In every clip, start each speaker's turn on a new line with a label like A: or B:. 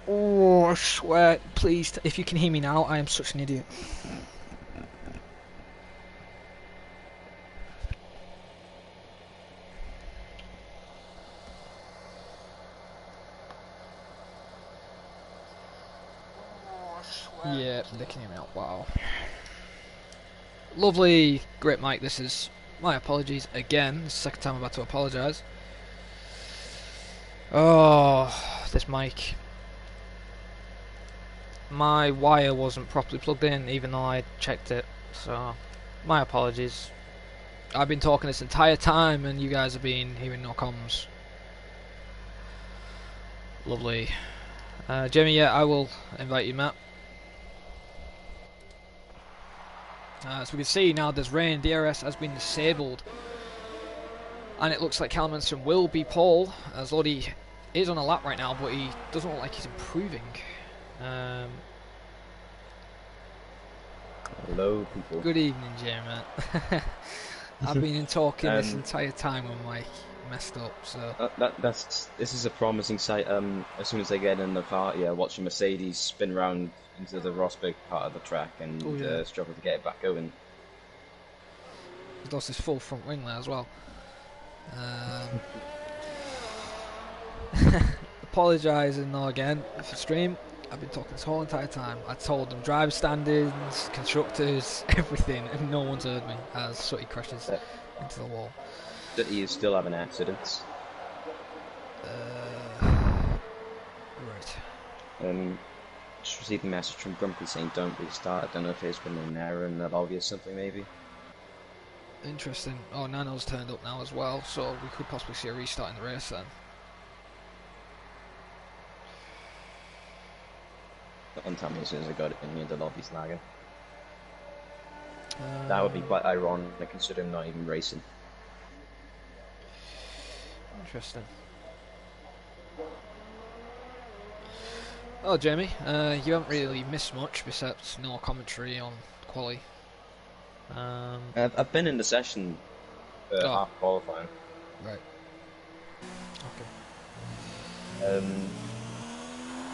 A: Oh, I swear, please, if you can hear me now, I am such an idiot. Yeah, they can hear me now. Wow. Lovely, great mic. This is my apologies again. This is the second time I'm about to apologise. Oh, this mic. My wire wasn't properly plugged in, even though I checked it. So, my apologies. I've been talking this entire time, and you guys have been hearing no comms. Lovely. Jamie, yeah, I will invite you, Matt. As we can see now, there's rain. DRS has been disabled, and it looks like Calmanson will be pole, as Lodi is on a lap right now, but he doesn't look like he's improving.
B: Hello, people.
A: Good evening, Jamie. I've been talking this entire time when my messed up. So
B: this is a promising sight. As soon as they get in the car, yeah, watching Mercedes spin round into the Rosberg part of the track and struggle to get it back going.
A: He's lost his full front wing there as well. Apologising now again for stream. I've been talking this whole entire time. I told them driver standings, constructors, everything, and no one's heard me as Sooty crashes into the wall.
B: Sooty is still having accidents.
A: Right.
B: Just received a message from Grumpy saying don't restart. I don't know if there's been an error in the lobby or something, maybe.
A: Interesting. Oh, Nano's turned up now as well, so we could possibly see a restart in the race then.
B: Don't tell me as soon as I got it in, the lobby's lagging. That would be quite ironic considering I'm not even racing.
A: Interesting. Oh, Jamie, you haven't really missed much besides no commentary on quali.
B: I've been in the session for half qualifying.
A: Right. Okay.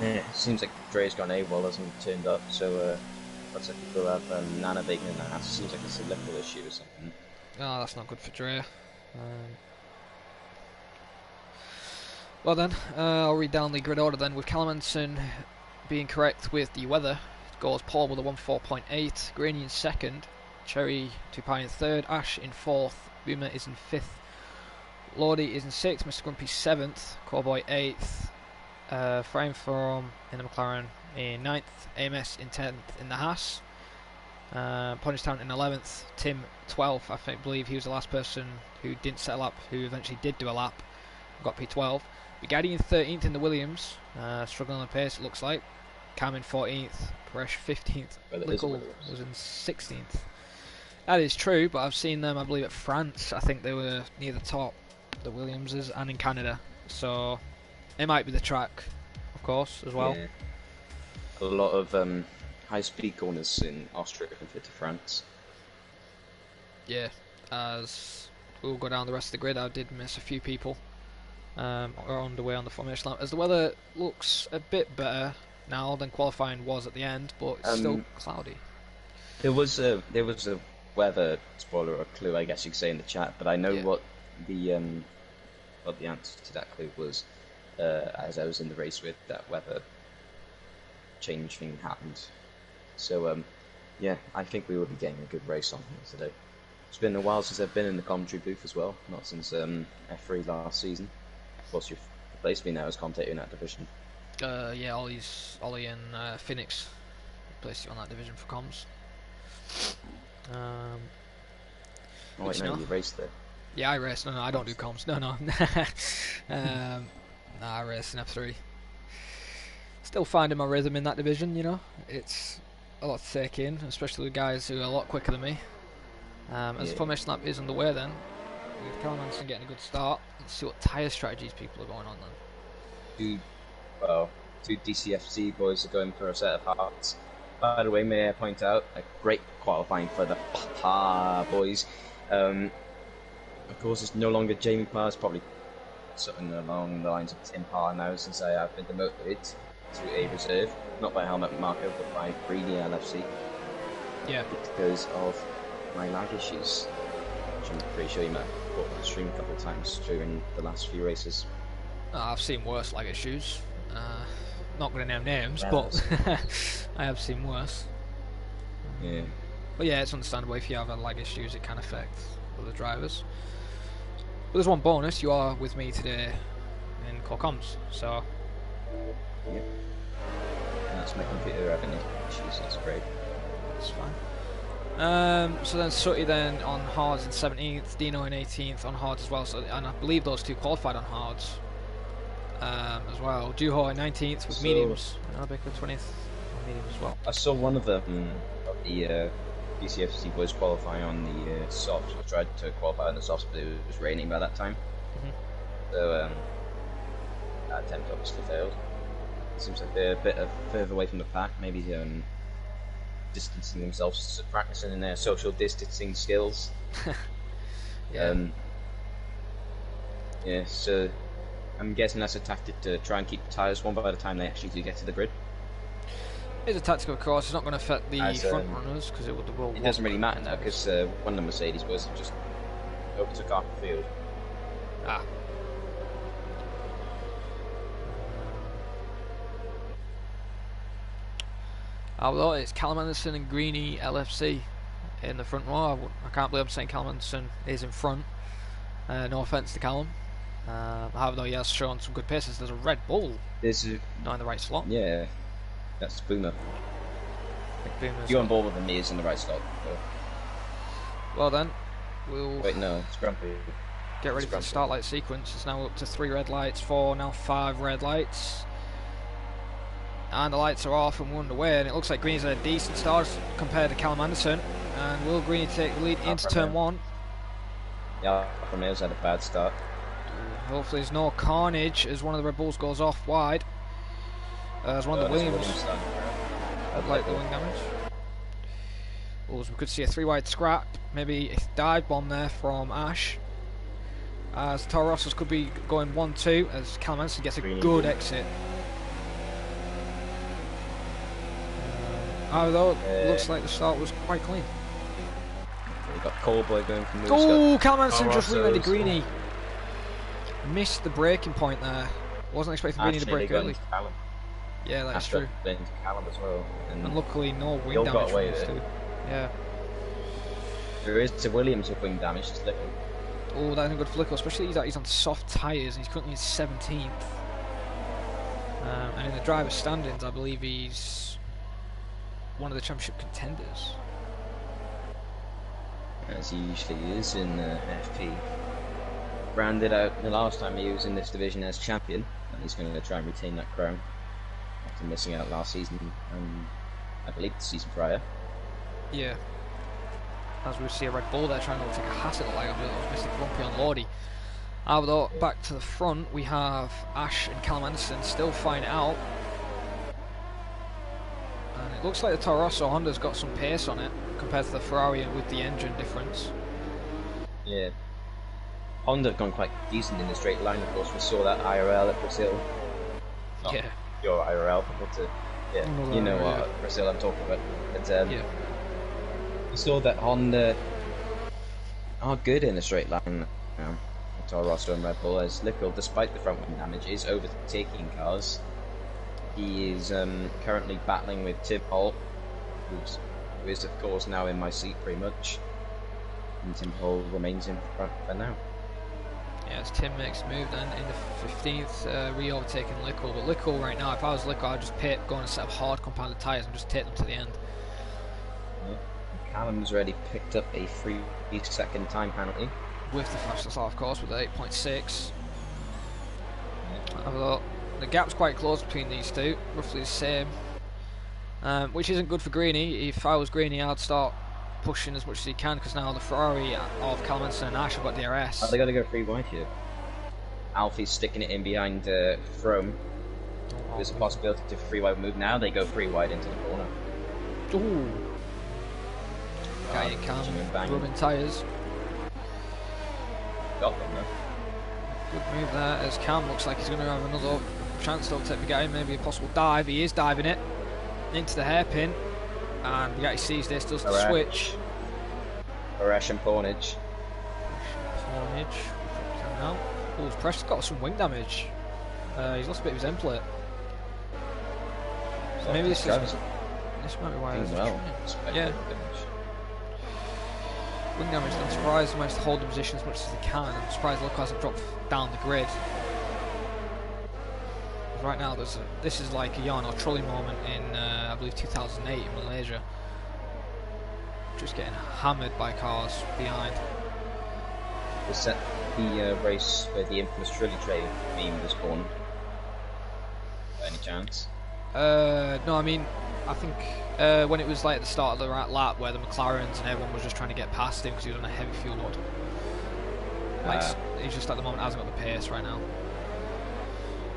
B: Yeah, it seems like Dre's gone AWOL, hasn't turned up, so looks like people have Nana baking in the house. Seems like it's a little issue or something.
A: Oh, that's not good for Dre. Well then, I'll read down the grid order then, with Calamanson being correct with the weather. Goes Paul with a 1.4.8, Graney in second, Cherry Tupai in third, Ash in fourth, Boomer is in fifth, Lordy is in sixth, Mr. Grumpy seventh, Cowboy eighth, Frame from in the McLaren in ninth, AMS in 10th in the Haas, Punishtown in 11th, Tim 12th. I believe he was the last person who didn't set a lap, who eventually did do a lap, got P12. Bugatti in 13th in the Williams, struggling on the pace it looks like. Cam in 14th, Paresh 15th, Lickle was in 16th. That is true, but I've seen them, I believe, at France. I think they were near the top, the Williamses, and in Canada. So it might be the track, of course, as well.
B: Yeah. A lot of high-speed corners in Austria compared to France.
A: Yeah, as we'll go down the rest of the grid, I did miss a few people. Are on the way on the formation lap, as the weather looks a bit better now than qualifying was at the end, but it's still cloudy.
B: There was a weather spoiler or clue, I guess you could say, in the chat, but I know what the answer to that clue was. As I was in the race with that weather change thing happened, so yeah, I think we will be getting a good race on here today. It's been a while since I've been in the commentary booth as well, not since F3 last season. What's your replaced me now as commentator in that division?
A: Yeah, Ollie and Phoenix placed you on that division for comms.
B: Oh wait, no, you raced there.
A: Yeah, I race. No, I don't do comms. No. I race in F3. Still finding my rhythm in that division, you know. It's a lot to take in, especially with guys who are a lot quicker than me. As the formation lap is underway then, with Callum Manson getting a good start, let's see what tyre strategies people are going on then.
B: Two DCFC boys are going for a set of hearts. By the way, may I point out, a great qualifying for the Papa boys. Of course, it's no longer Jamie Parr, it's probably something along the lines of Tim Parr now, since I have been demoted. to a reserve, not by helmet marker, but by Greedy LFC.
A: Yeah.
B: Because of my lag issues, which I'm pretty sure you might have caught on the stream a couple of times during the last few races.
A: I've seen worse lag issues. Not going to name names,
B: Well,
A: but I have seen worse.
B: Yeah.
A: But yeah, it's understandable if you have lag issues, it can affect other drivers. But there's one bonus: you are with me today in core comms, so.
B: Yep. That's my computer having issues. It's great.
A: That's fine. So then Sutty then on hards in 17th, Dino in 18th on hards as well. So, and I believe those two qualified on hards as well. Juho in 19th with mediums, and Arbeck with 20th on mediums as well.
B: I saw one of them of the BCFC boys qualify on the softs. I tried to qualify on the softs, but it was raining by that time. So that attempt obviously failed. Seems like they're a bit further away from the pack, maybe distancing themselves, practicing their social distancing skills.
A: Yeah.
B: Yeah, so I'm guessing that's a tactic to try and keep the tyres warm by the time they actually do get to the grid.
A: It's a tactical course. It's not going to affect the front runners because it will.
B: It doesn't really matter now because one of the Mercedes boys just overtook half the field.
A: Ah. Although it's Callum Anderson and Greeny LFC in the front row. I can't believe I'm saying Callum Anderson is in front. No offence to Callum. However, he has shown some good paces. There's a Red Bull not in the right slot.
B: Yeah, that's Boomer. You on board with me is in the right slot. So.
A: Well then, we'll...
B: Wait, no, it's Grumpy.
A: Get ready for the start light sequence. It's now up to 3 red lights, 4, now 5 red lights. And the lights are off and we're underway, and it looks like Green's had a decent start compared to Callum Anderson. And will Greeny take the lead into turn 1?
B: Yeah, Romeo's had a bad start.
A: Hopefully there's no carnage as one of the Red Bulls goes off wide. As one of the Williams had like the wing damage. As we could see a 3 wide scrap, maybe a dive bomb there from Ash. As Toro Rossos could be going 1-2 as Callum Anderson gets a good exit. Although it looks like the start was quite clean.
B: We got Callboy going from the
A: Oh, Callum Anderson just re-ended Greeny. Missed the braking point there. Wasn't expecting Greeny to brake early. Yeah, that's true.
B: Then Callum as well.
A: And luckily no wing damage from these two. Yeah.
B: There is to Williams with wing damage, just little.
A: Oh, that's a good flicker, especially he's on soft tyres and he's currently in 17th. And in the driver's standings, I believe he's one of the championship contenders.
B: As he usually is in FP. Rounded out the last time he was in this division as champion, and he's going to try and retain that crown after missing out last season and I believe the season prior.
A: Yeah. As we see a Red Bull there trying to take a hassle like I believe it was Mr. Grumpy on Lordy. Although back to the front we have Ash and Callum Anderson still fighting it out. And it looks like the Toro Rosso Honda's got some pace on it compared to the Ferrari with the engine difference.
B: Yeah. Honda have gone quite decent in the straight line, of course. We saw that IRL at Brazil. Not
A: yeah.
B: Your IRL, but you know what Brazil I'm talking about. But,
A: yeah.
B: We saw that Honda are good in the straight line. Toro Rosso and Red Bull, as Lickle, despite the front wing damage, is overtaking cars. He is currently battling with Tim Hall, who is of course now in my seat pretty much. And Tim Hall remains in front for now.
A: Yeah, as Tim makes a move then in the 15th, re-overtaking Lickle. But Lickle right now, if I was Lickle, I'd just go on a set of hard compounded tyres and just take them to the end.
B: Yeah. Callum's already picked up a 3-second time penalty.
A: With the fastest lap, of course, with 8.6. Although the gap's quite close between these two, roughly the same. Which isn't good for Greeny. If I was Greeny, I'd start pushing as much as he can, because now the Ferrari of Callum Anderson and Ash have got DRS.
B: Oh, they got to go 3 wide here. Alfie's sticking it in behind Frome. There's a possibility to 3 wide move now. They go 3 wide into the corner.
A: Ooh. Okay, Callum rubbing tyres.
B: Got them though.
A: Good move there as Cam looks like he's going to have another chance to overtake Bugatti, maybe a possible dive. He is diving it into the hairpin, and Bugatti sees this, does the switch.
B: Arash and Pornage.
A: Now. Oh, Preston's got some wing damage. He's lost a bit of his end plate. So maybe this might be why he's
B: well.
A: Yeah. Wing damage, I'm surprised he managed to hold the position as much as he can. I'm surprised Loco hasn't dropped down the grid. Right now, this is like a yarn or trolley moment in, I believe, 2008 in Malaysia. Just getting hammered by cars behind.
B: Was that the race where the infamous trolley train meme was born? By any chance?
A: No, I mean, I think when it was like at the start of the right lap where the McLarens and everyone was just trying to get past him because he was on a heavy fuel load. He's just at the moment hasn't got the pace right now.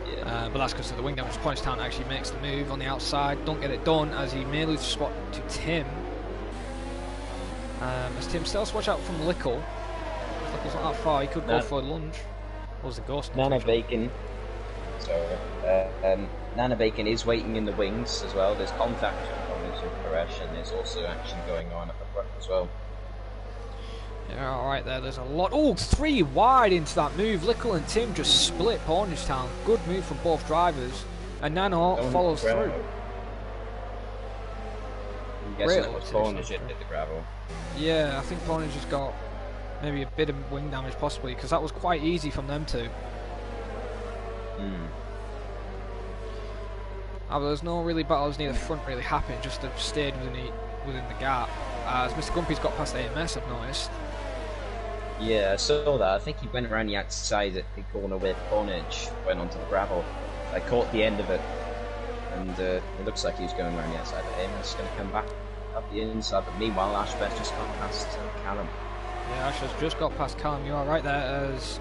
B: Yeah.
A: But that's because of the wing damage. Punishtown actually makes the move on the outside. Don't get it done as he may lose the spot to Tim. As Tim still has to watch out from Lickle. Lickle's not that far. He could go for a lunge. What was the ghost?
B: Nana Bacon. Sorry. Nana Bacon is waiting in the wings as well. There's contact with Paresh, and there's also action going on at the front as well.
A: Yeah, alright there, there's a lot. Oh, 3 wide into that move. Lickle and Tim just split Pornagetown. Good move from both drivers. And Nano follows through.
B: I'm guessing it was Pornage that did the gravel.
A: Yeah, I think Pornage has got maybe a bit of wing damage possibly, because that was quite easy from them two. There's no really battles near the front really happening, just they've stayed within the gap. As Mr. Gumpy's got past AMS, I've noticed.
B: Yeah, I saw that. I think he went around the outside at the corner where Pornage went onto the gravel. I caught the end of it, and it looks like he was going around the outside. But AMS is going to come back up the inside. But meanwhile, Ashbeth just got past Callum.
A: Yeah, Ash has just got past Callum. You are right there as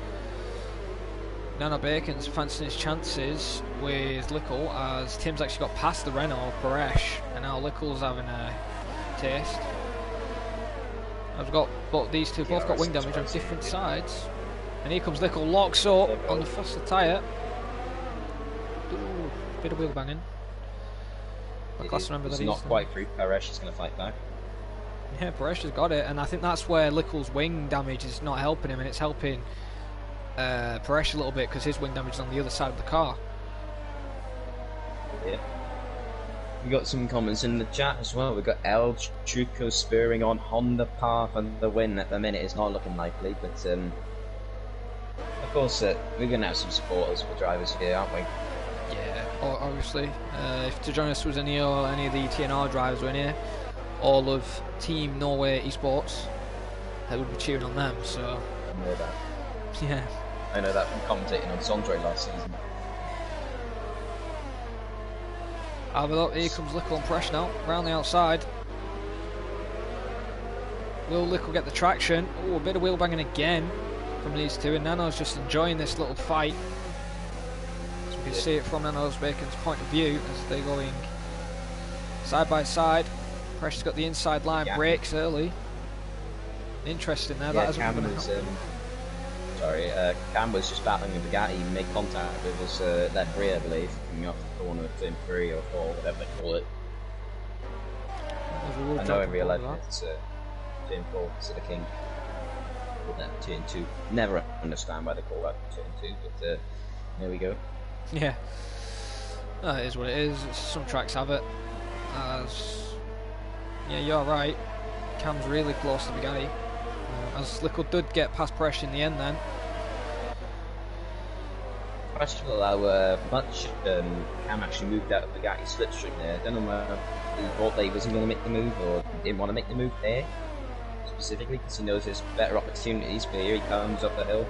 A: Nano Bacon's fancying his chances with Lickle as Tim's actually got past the Renault Paresh, and now Lickle's having a taste. I've got these two both got wing damage on different sides, and here comes Lickle, locks up on the faster tyre. Ooh, bit of wheel banging.
B: It's not quite through. Paresh is going to fight back.
A: Yeah, Paresh has got it, and I think that's where Lickle's wing damage is not helping him, and it's helping Paresh a little bit because his wing damage is on the other side of the car.
B: Yeah. We got some comments in the chat as well. We've got El Truco spurring on Honda Park on the win at the minute. It's not looking likely, but of course we're going to have some supporters for drivers here, aren't we?
A: Yeah, obviously. If Tejonis was in here or any of the TNR drivers were in here, all of Team Norway Esports, they would be cheering on them. So
B: I know that.
A: Yeah.
B: I know that from commentating on Sondre last season.
A: Here comes Lickle and Paresh now, round the outside. Will Lickle get the traction? Oh, a bit of wheel banging again from these two, and Nano's just enjoying this little fight. So we can see it from Nano's Bacon's point of view as they're going side by side. Paresh's got the inside line, brakes early. Interesting there, that hasn't been happening. Cam was just battling with Bugatti. He made contact with his left rear, I believe, coming off the corner of turn 3 or 4, whatever they call it. I know in real life it's turn 4, so the king. That turn 2. Never understand why they call that turn 2, but there we go. Yeah, it is what it is. Some tracks have it. Yeah, you're right. Cam's really close to Bugatti. As Lickle did get past Paresh in the end then. Questionable how much Cam actually moved out of Bugatti's slipstream there. I don't know whether he thought that he wasn't going to make the move or didn't want to make the move there. Specifically because he knows there's better opportunities, but here he comes up the hill.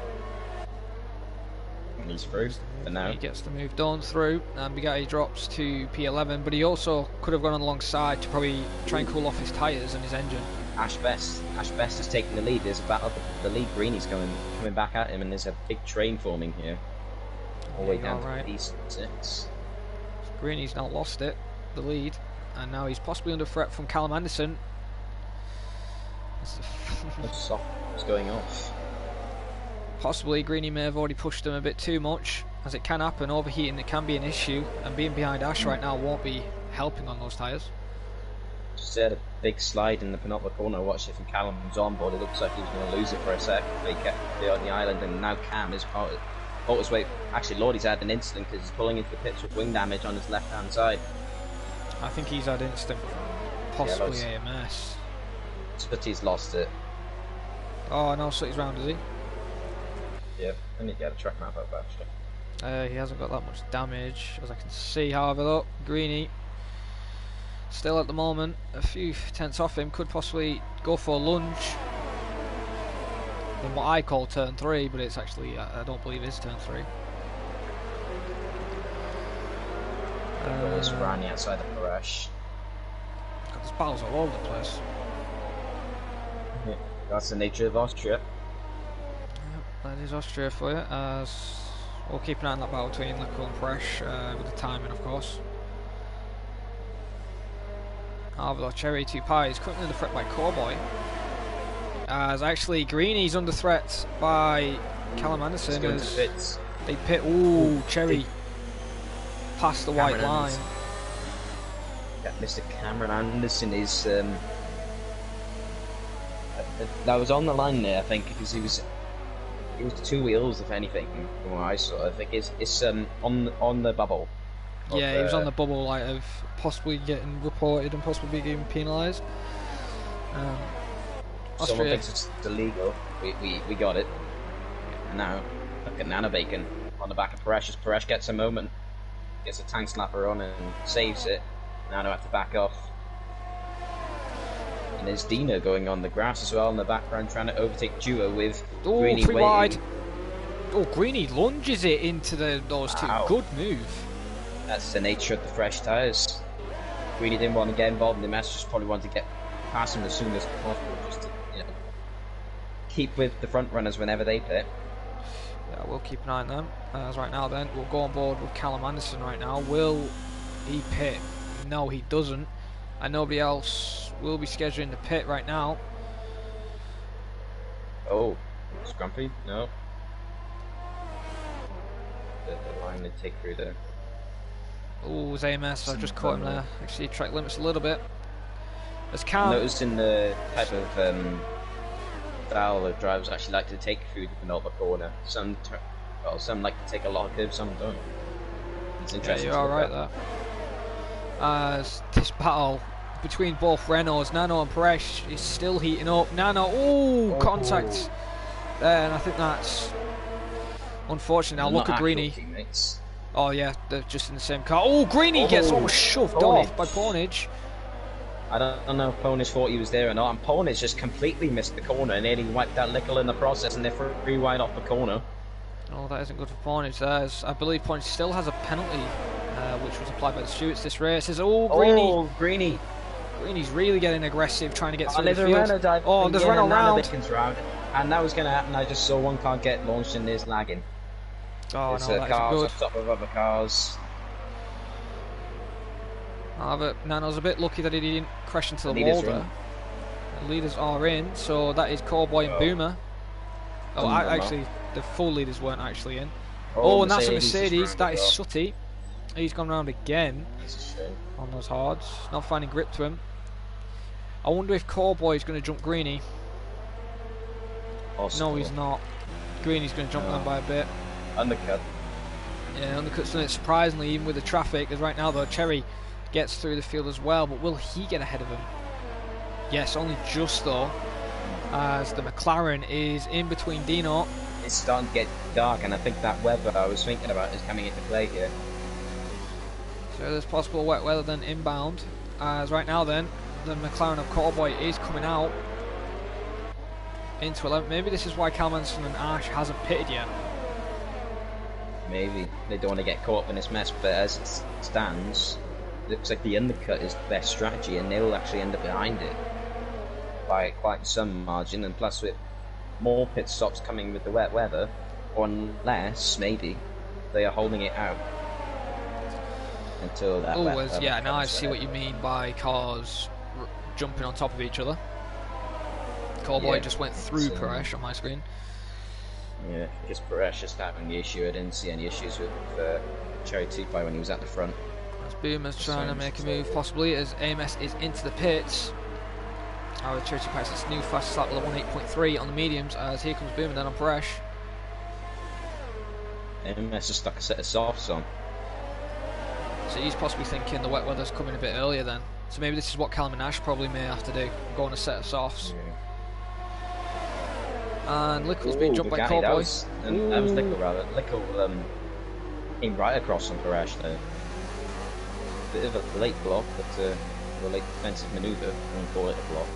A: And he's through for now. He gets the move done through, and Bugatti drops to P11, but he also could have gone alongside to probably try and cool off his tyres and his engine. Ash Best is taking the lead. There's a battle. The lead Greenie's coming back at him, and there's a big train forming here. All the way down to P6. Greenie's now lost it, the lead, and now he's possibly under threat from Callum Anderson. What's going off? possibly Greeny may have already pushed them a bit too much, as it can happen. Overheating, it can be an issue, and being behind Ash right now won't be helping on those tyres.
B: Just had a big slide in the penultimate corner. Watched it from Callum's on board. It looks like he was going to lose it for a sec, but he kept it on the island, and now Cam is caught his way. Actually, Lordy's had an incident because he's pulling into the pits with wing damage on his left-hand side.
A: I think he's had instant, possibly AMS.
B: Sutty's lost it.
A: Oh no, Sutty's round, is he?
B: Yeah, I need to get a track map up actually.
A: He hasn't got that much damage, as I can see. However, though, Greeny still at the moment a few tenths off him, could possibly go for a lunge in what I call turn 3, but it's actually, I don't believe it's turn 3.
B: It's Rani outside the Parash.
A: There's battles all over the place.
B: Yeah, that's the nature of Austria.
A: That is Austria for you, as we'll keep an eye on that battle between Lico and Presh, with the timing, of course. However, Cherry 2 Pi is currently under threat by Cowboy, as actually Greeny's under threat by Callum Anderson as they pit. Ooh, Cherry past the white line.
B: Yeah, Mr. Cameron Anderson is that was on the line there, I think, because he was two wheels, if anything, from what I saw. I think it's on the bubble.
A: Yeah, he was on the bubble, like, of possibly getting reported and possibly getting penalised.
B: Someone thinks it's illegal. We got it. And now, look at Nana Bacon on the back of Paresh. As Paresh gets a moment, gets a tank slapper on and saves it. Nano have to back off. And there's Dino going on the grass as well in the background, trying to overtake Duo with Greeny
A: three
B: waiting.
A: Wide. Oh, Greeny lunges it into those two. Good move.
B: That's the nature of the fresh tyres. Greeny didn't want to get involved in the mess, just probably wanted to get past him as soon as possible, just to, keep with the front runners whenever they pit.
A: Yeah, we'll keep an eye on them. As right now then, we'll go on board with Callum Anderson right now. Will he pit? No, he doesn't. And nobody else will be scheduling the pit right now.
B: Oh, Scrumpy? No. The line to take through there.
A: Oh, AMS, I've just caught him there. Actually, track limits a little bit. As Cam...
B: Noticed in the type of style of drivers actually like to take through the penultimate corner. Some like to take a lot of curves, some don't. It's interesting.
A: Yeah, you're alright there. As this battle between both Renaults, Nano and Paresh, is still heating up. Nano, contact there, and I think that's unfortunate. Now look at Greeny.
B: Teammates.
A: Oh yeah, they're just in the same car. Oh, Greeny gets almost shoved off by Pornage.
B: I don't know if Pornage thought he was there or not, and Pornage just completely missed the corner and nearly wiped out Lickle in the process, and they're free wide off the corner. Oh,
A: that isn't good for Pornage. I believe Pornage still has a penalty, which was applied by the stewards this race. Greeny. Greeny's really getting aggressive, trying to get through the field. There's Renault round.
B: And that was going to happen. I just saw one car get launched and it's lagging.
A: Oh
B: it's
A: no, that's
B: cars
A: good.
B: On top of other cars.
A: But Nano's a bit lucky that he didn't crash into the wall there. The leaders are in, so that is Cowboy and Boomer. Actually, the full leaders weren't actually in. And that's a Mercedes. That is Sutty. He's gone round again on those hards. Not finding grip to him. I wonder if Cowboy is going to jump Greeny. No, he's not. Greeny's going to jump them by a bit.
B: Undercut.
A: Yeah, undercut's done it surprisingly, even with the traffic. As right now, though, Cherry gets through the field as well, but will he get ahead of him? Yes, only just though, as the McLaren is in between Dino.
B: It's starting to get dark, and I think that weather I was thinking about is coming into play here.
A: So there's possible wet weather then inbound. As right now then, the McLaren of Cowboy is coming out into 11. Maybe this is why Calmanson and Ash hasn't pitted yet.
B: Maybe they don't want to get caught up in this mess, but as it stands, it looks like the undercut is the best strategy, and they'll actually end up behind it by quite some margin. And plus, with more pit stops coming with the wet weather, or unless maybe they are holding it out until that.
A: Yeah, now I see what you mean by cars jumping on top of each other. Cowboy just went through Paresh on my screen.
B: Yeah, because Paresh is having the issue. I didn't see any issues with Cherry Tupai when he was at the front.
A: As Boomer's trying to make a move,
B: So,
A: possibly, as AMS is into the pits. Our Churchy Price, this new fast lap with a 1:8.3 on the mediums, as here comes Boomer then on Paresh.
B: MS just stuck a set of softs on.
A: So he's possibly thinking the wet weather's coming a bit earlier then. So maybe this is what Callum and Ash probably may have to do, go on a set of softs.
B: Yeah.
A: And Lickle's being jumped by
B: Bugatti,
A: Cowboy.
B: that was Lickle rather. Lickle came right across on Paresh there. Bit of a late block, but a late defensive manoeuvre. I wouldn't call it a block.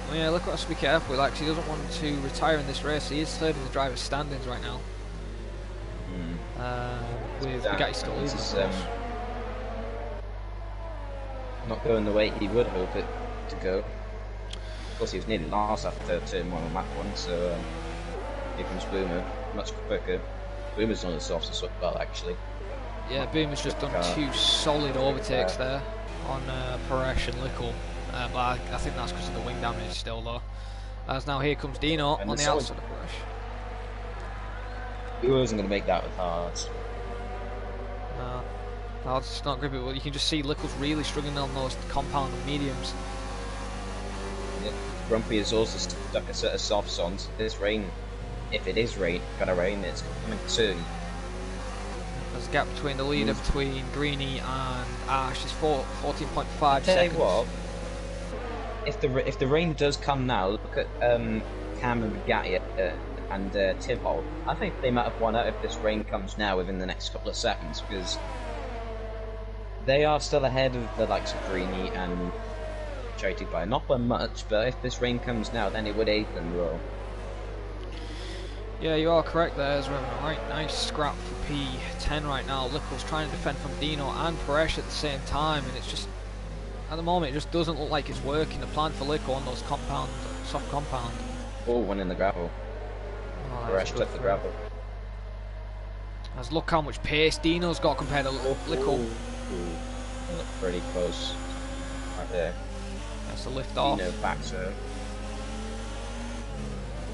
A: Well, yeah, Lickle has to be careful with that because he doesn't want to retire in this race. He is third in the driver's standings right now. With Bugatti still leading.
B: Not going the way he would hope it to go. Of course, he was nearly last after turn 1 on lap 1, so here comes Boomer, much quicker. Boomer's on the softs as well, actually.
A: Yeah, Boomer's just done 2 solid overtakes there on Paresh and Lickle. But I think that's because of the wing damage still, though. As now here comes Dino on the outside of Paresh.
B: He wasn't going to make that with hards.
A: No, hards just not grippy, but you can just see Lickle's really struggling on those compound and mediums.
B: Yeah. Grumpy has also stuck a set of softs on. This rain, if it is gonna rain, it's coming soon.
A: There's a gap between the leader between Greeny and Ash is 14.5 seconds.
B: Tell you what, if the rain does come now, look at Cam and Bugatti and Tibhol. I think they might have won out if this rain comes now within the next couple of seconds, because they are still ahead of the likes of Greeny and Cherry by not by much, but if this rain comes now, then it would aid them well.
A: Yeah, you are correct there, as we're having a right nice scrap for P10 right now. Lickle's trying to defend from Dino and Paresh at the same time, and it's just, at the moment, it just doesn't look like it's working. The plan for Lickle on those soft compound.
B: Oh, one in the gravel.
A: Oh,
B: Paresh took the gravel.
A: As look how much pace Dino's got compared to Lickle.
B: Look pretty close. Right there.
A: That's the lift off.
B: Dino back so.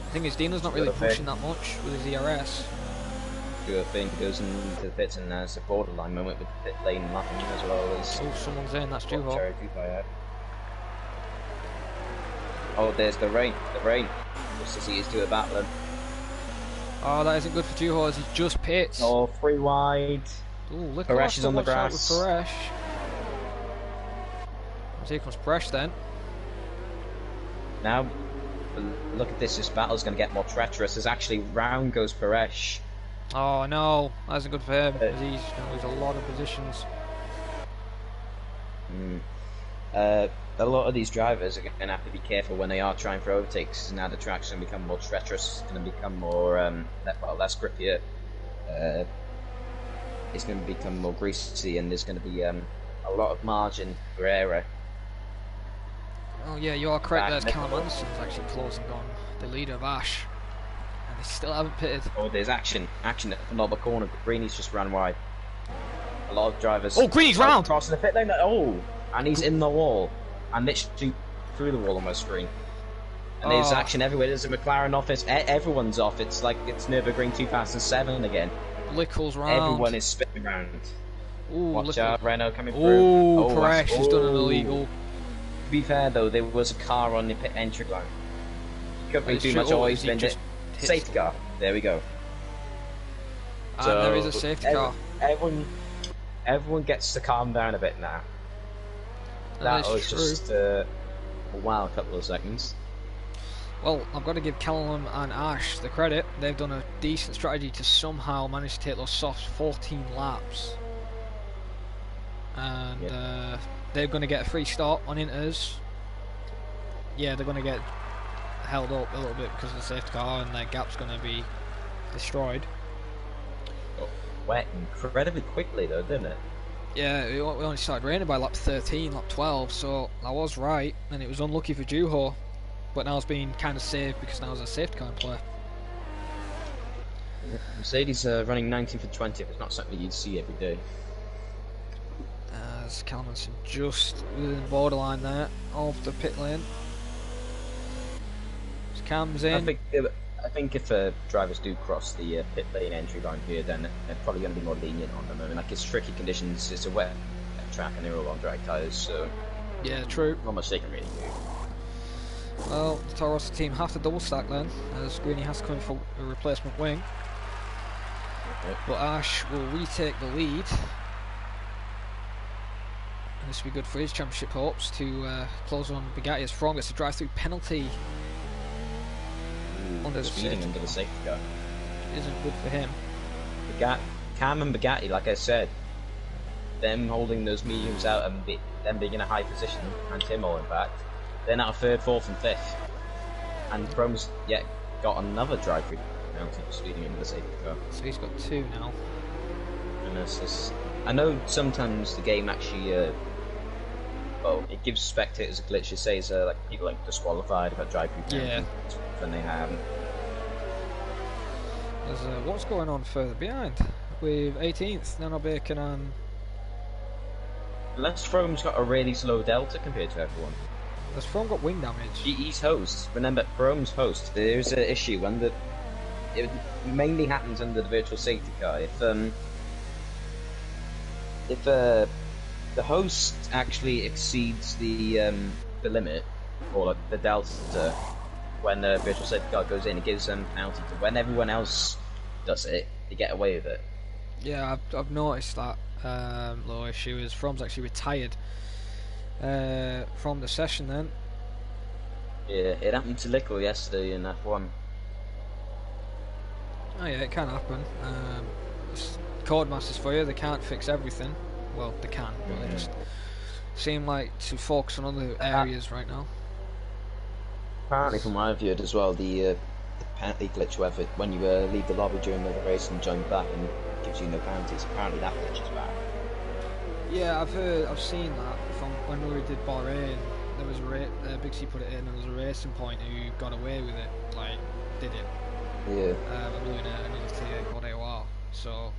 A: The thing is, Dino's not really pushing that much with his ERS.
B: Good thing goes into the pits, and there's a borderline moment with the pit lane mapping as well as.
A: Oh, someone's in, that's Juho.
B: Oh, there's the rain. The rain. Just as he is to a battling.
A: Oh, that isn't good for Juho as he just pits.
B: Oh, 3 wide.
A: Ooh, look
B: Paresh is on the grass.
A: With Paresh. Here comes Paresh then.
B: Now, look at this. This battle's going to get more treacherous. As actually round goes Paresh.
A: Oh no, that isn't good for him. As he's going to lose a lot of positions.
B: A lot of these drivers are going to have to be careful when they are trying for overtakes, because now the track's going to become more treacherous. It's going to become more, less grippier. It's going to become more greasy, and there's going to be a lot of margin for error.
A: Oh yeah, you are correct. There's Callum Anderson's actually closing on the leader of Ash, and they still haven't pitted.
B: Oh, there's action at another corner. Greeny's just ran wide. A lot of drivers.
A: Oh, Greeny's round!
B: Crossing the pit lane. Oh, and he's in the wall, and literally through the wall on my screen. And there's action everywhere. There's a McLaren office. Everyone's off. It's like it's Nürburgring 2007 again.
A: Lickle's round.
B: Everyone is spinning round.
A: Ooh,
B: watch out, Renault coming through.
A: Oh, Paresh has done an illegal.
B: To be fair though, there was a car on the pit entry line. Could be too much. Always been it. Safety car. There we go.
A: And so there is a safety car.
B: Everyone gets to calm down a bit now. That was just a wild couple of seconds.
A: Well, I've got to give Callum and Ash the credit. They've done a decent strategy to somehow manage to take those softs 14 laps. And they're going to get a free start on Inters. Yeah, they're going to get held up a little bit because of the safety car, and their gap's going to be destroyed.
B: Wet incredibly quickly though, didn't it?
A: Yeah, we only started raining by lap 13, lap 12, so I was right, and it was unlucky for Juho. But now it's been kind of saved because now there's a safety car in play.
B: Mercedes running 19th and 20th. It's not something you'd see every day.
A: As Calmanson just within the borderline there of the pit lane. As Cam's in.
B: I think if drivers do cross the pit lane entry line here, then they're probably going to be more lenient on them. I mean, like it's tricky conditions, it's a wet track, and they're all on drag tyres, so
A: Yeah, true.
B: not much they can really do.
A: Well, the Toro Rosso team have to double stack then, as Greeny has to come in for a replacement wing.
B: Yep.
A: But Ash will retake the lead. And this will be good for his championship hopes to close on Bugatti as Fromm gets a drive-through penalty. Under the
B: speeding under the safety car.
A: Isn't good for him.
B: Cam and Bugatti, like I said, them holding those mediums out and them being in a high position, and Timo in fact, they're now third, fourth and fifth. And Chrome's yet got another drive-through penalty for speeding under the safety car.
A: So he's got 2 now.
B: And it's just, I know sometimes the game actually, well, it gives spectators a glitch. It says like people like disqualified about drive-through penalties when they haven't.
A: There's what's going on further behind with 18th Nano Bacon and.
B: Unless Frome's got a really slow delta compared to everyone.
A: Has Fromm got wing damage?
B: He's host. Remember, Frome's host. There's an issue when it mainly happens under the virtual safety car. If the host actually exceeds the limit or like the delta when the virtual safety car goes in, it gives them penalty. But when everyone else does it, they get away with it.
A: Yeah, I've noticed that. Low issue is Fromm's actually retired from the session then.
B: Yeah, it happened to Lickle yesterday in F1.
A: Oh yeah, it can happen. Codemasters for you, they can't fix everything. Well, they can, but they just seem like to focus on other areas right now.
B: Apparently, from what I've heard as well, the penalty glitch when you leave the lobby during the race and join back and it gives you no penalties. Apparently, that glitch is bad.
A: Yeah, I've seen that from when we did Bahrain. There was a Big C put it in, and there was a racing point who got away with it, like did it.
B: Yeah.
A: I believe in another TA called AOR. So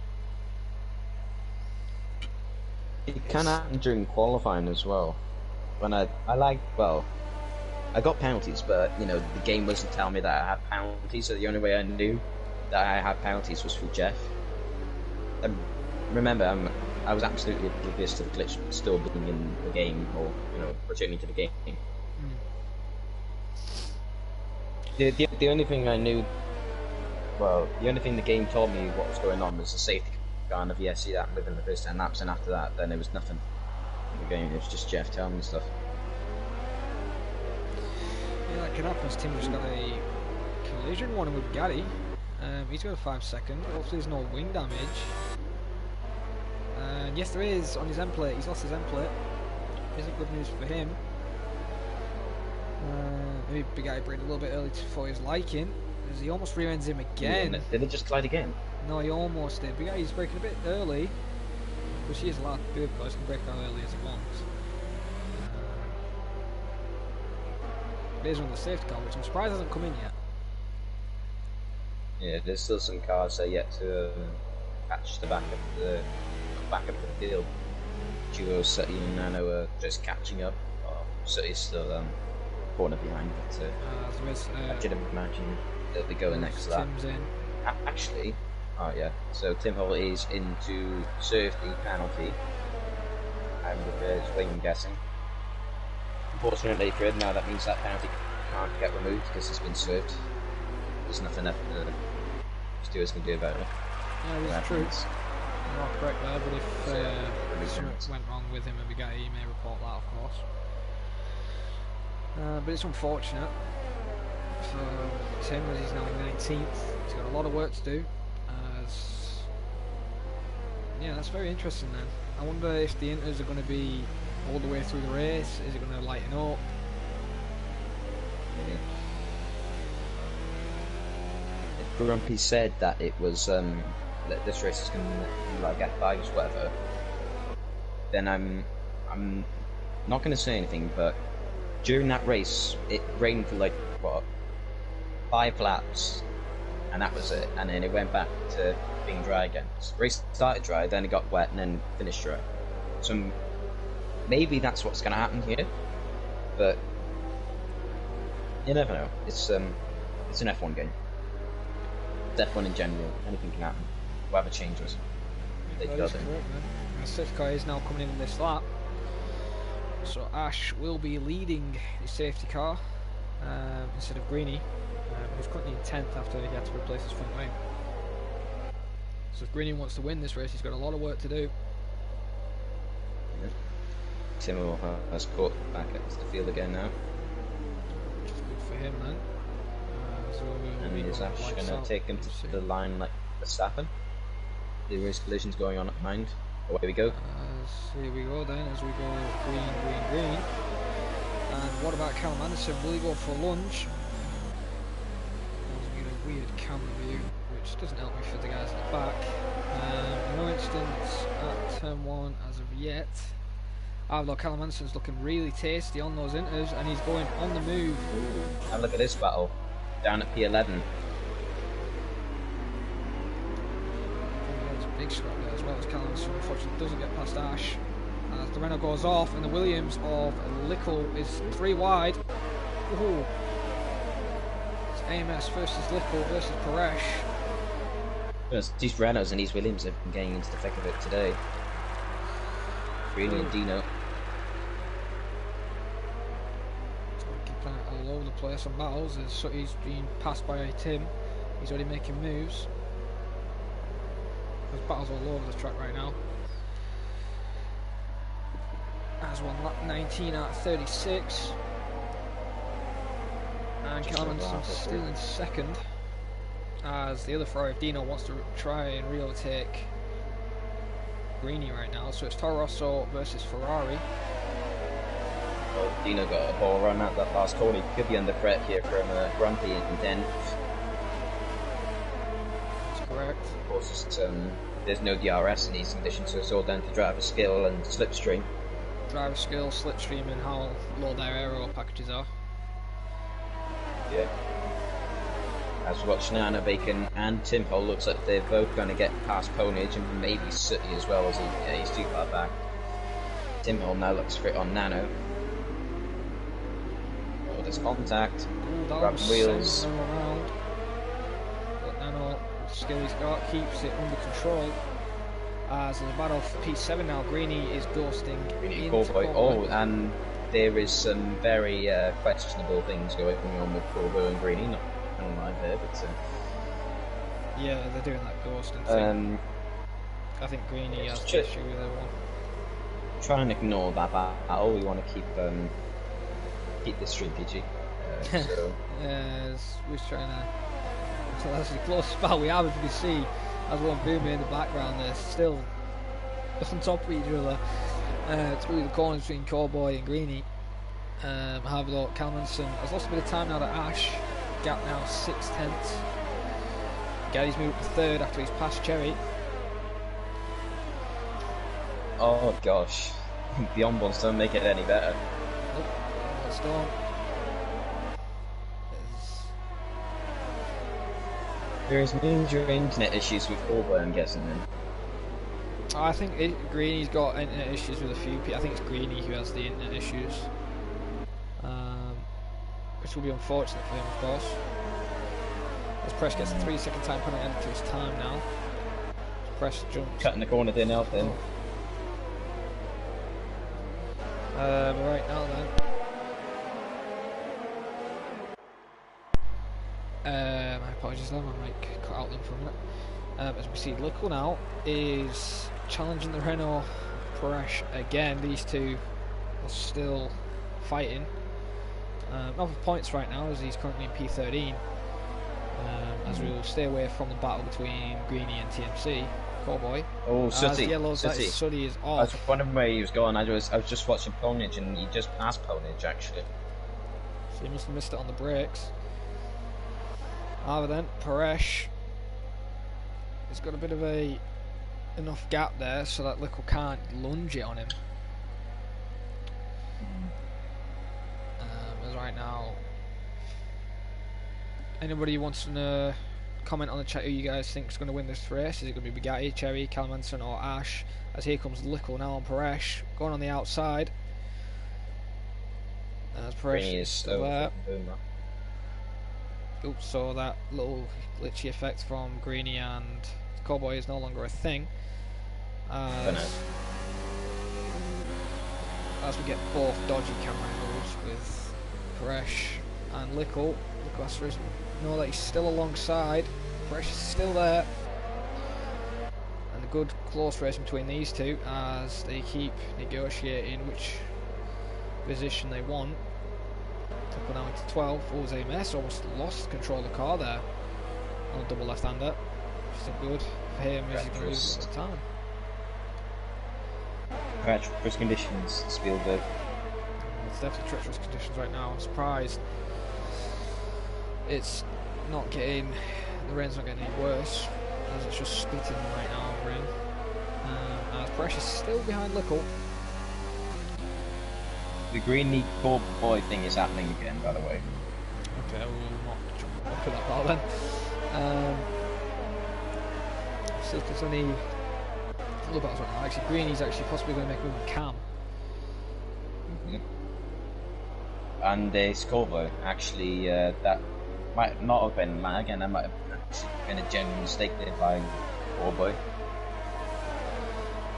B: it can happen during qualifying as well. When I got penalties, but you know the game wasn't telling me that I had penalties. So the only way I knew that I had penalties was through Jeff. Remember, I was absolutely oblivious to the glitch still being in the game, or returning to the game. The only thing I knew, the only thing the game told me what was going on was the safety car and the VSC that within the first 10 laps, and after that, then there was nothing in the game. It was just Jeff telling me stuff.
A: Yeah, that can happen. Tim just got a collision warning with Gary. He's got a 5-second. Hopefully there's no wing damage. And yes, there is on his end plate. He's lost his end plate. Isn't good news for him. Maybe Big Guy braked a little bit early for his liking, as he almost rear-ends him again.
B: Yeah, did it just glide again?
A: No, he almost did. Big Guy's braking a bit early, which he is allowed to do because he can brake how early as he wants. But he's on the safety car, which I'm surprised hasn't come in yet.
B: Yeah, there's still some cars that are yet to catch the back of the field. Duo, City and Nano are just catching up. City's still corner behind, but I could imagine they'll be going next to that.
A: Tim's in.
B: Actually, so Tim Hall is in to serve the penalty, and with his wing, I'm guessing. Unfortunately for him, now that means that penalty can't get removed because it's been served. There's nothing that stewards can do about it.
A: Yeah, that's true. You're not correct there, but if something went wrong with him and Bugatti, he may report that, of course. But it's unfortunate for Tim, as he's now 19th. He's got a lot of work to do. Yeah, that's very interesting then. I wonder if the Inters are going to be all the way through the race. Is it going to lighten up?
B: Yeah. Grumpy said that it was that this race is going to be like F5s, whatever. Then I'm not going to say anything, but during that race, it rained for like 5 laps, and that was it. And then it went back to being dry again. So the race started dry, then it got wet, and then finished dry. So maybe that's what's going to happen here, but you never know. It's an F1 game. F1 in general, anything can happen. Weather changes. They
A: That
B: go
A: is
B: then.
A: correct, man. The safety car is now coming in this lap. So Ash will be leading the safety car instead of Greeny, who's currently in 10th after he had to replace his front wing. So if Greeny wants to win this race, he's got a lot of work to do.
B: Yeah. Timo has caught back into the field again now.
A: Which is good for him then.
B: And is Ash going to take him to the line like Verstappen? There is collisions going on behind. Away we go.
A: Here we go then, as we go green, green, green. And what about Callum Anderson? Will he go for a lunge? As we get a weird camera view, which doesn't help me for the guys in the back. No incidents at turn 1 as of yet. Although Callum Anderson's looking really tasty on those inters, and he's going on the move.
B: Ooh, have a look at this battle. Down at P11.
A: There's a big scrap there as well, as Callum Anderson unfortunately doesn't get past Ash. As the Renault goes off, and the Williams of Lickle is 3 wide. Ooh. It's AMS versus Lickle versus Paresh.
B: These Renaults and these Williams have been getting into the thick of it today. Greeny and Dino.
A: Keep that all over the place on battles. He's being passed by Tim. He's already making moves. There's battles all over the track right now. Has won lap 19 out of 36. And Callum Anderson's still in second, as the other Ferrari of Dino wants to try and re-overtake Greeny right now. So it's Toro Rosso versus Ferrari.
B: Well, Dino got a ball run out that last corner. He could be under threat here from Grumpy and then.
A: That's correct.
B: Of course, there's no DRS in these conditions, so it's all down to driver skill and slipstream.
A: Driver skill, slipstream, and how low their aero packages are.
B: Yeah. As we watch now, Bacon and Tim Hole, looks like they're both going to get past Ponage and maybe Sooty as well, as he's too far back. Tim Hole now looks fit on Nano. Oh, there's contact. Grab wheels.
A: But Nano, with the skill he's got, keeps it under control. As there's a battle for P7 now, Greeny is ghosting into
B: Cowboy. Oh, and there is some very questionable things going on with Corbo and Greeny. Not line there, but
A: yeah, they're doing that ghosting thing. I think Greeny has an issue with everyone.
B: Try and ignore that battle. We want to keep this stream PG. So.
A: Yes, we're trying to. So that's the closest battle we have, as you can see. As one boomer in the background, they're still on top of each other through the corners between Cowboy and Greeny. However, though, Callum Anderson has lost a bit of time now to Ash. Gap now 6/10. Gary's moved up to 3rd after he's passed Cherry.
B: Oh gosh, the on-boards don't make it any better.
A: Nope, it's done.
B: There's major internet issues with Corbo, I'm guessing then.
A: I think Greeny's got internet issues with a few people. I think it's Greeny who has the internet issues. Which will be unfortunate for him, of course. As Press gets a 3-second time penalty added to his time now. As Press jumps.
B: Cutting the corner didn't help him.
A: But right now then. My apologies there, my mic cut out then for a minute. As we see, Lickle now is challenging the Renault Paresh again. These two are still fighting. Not for points right now, as he's currently in P13. As we will stay away from the battle between Greeny and TMC. Cowboy.
B: Oh, Sooty.
A: Sooty is off.
B: I was wondering where he was going. I was just watching Ponage, and he just passed Ponage actually.
A: So he must have missed it on the brakes. However then, Paresh has got a bit of enough gap there so that Lickle can't lunge it on him. As right now, anybody wants to comment on the chat who you guys think is going to win this race? Is it going to be Bugatti, Cherry, Callum Anderson or Ash? As here comes Lickle now on Paresh, going on the outside. As Paresh is still there. Oops, so that little glitchy effect from Greeny and Cowboy is no longer a thing. As we get both dodgy camera angles with Paresh and Lickle. Lickle has to know that he's still alongside. Paresh is still there. And a good close race between these two as they keep negotiating which position they want. Go down to 12. Oh, AMS almost lost control of the car there on a double left-hander. Which isn't good for him as he's going to lose a lot of time.
B: Treacherous conditions, Spielberg.
A: It's definitely treacherous conditions right now. I'm surprised it's not getting, the rain's not getting any worse, as it's just spitting right now, rain. As pressure's still behind Lickle.
B: The Greeny Cowboy thing is happening again, by the way.
A: Okay, we'll not jump up to that part then. See if there's any other battles right now. Actually, Greeny's actually possibly going to make a move with Cam.
B: And Cowboy, actually, that might not have been, again, that might have actually been a genuine mistake there by Cowboy.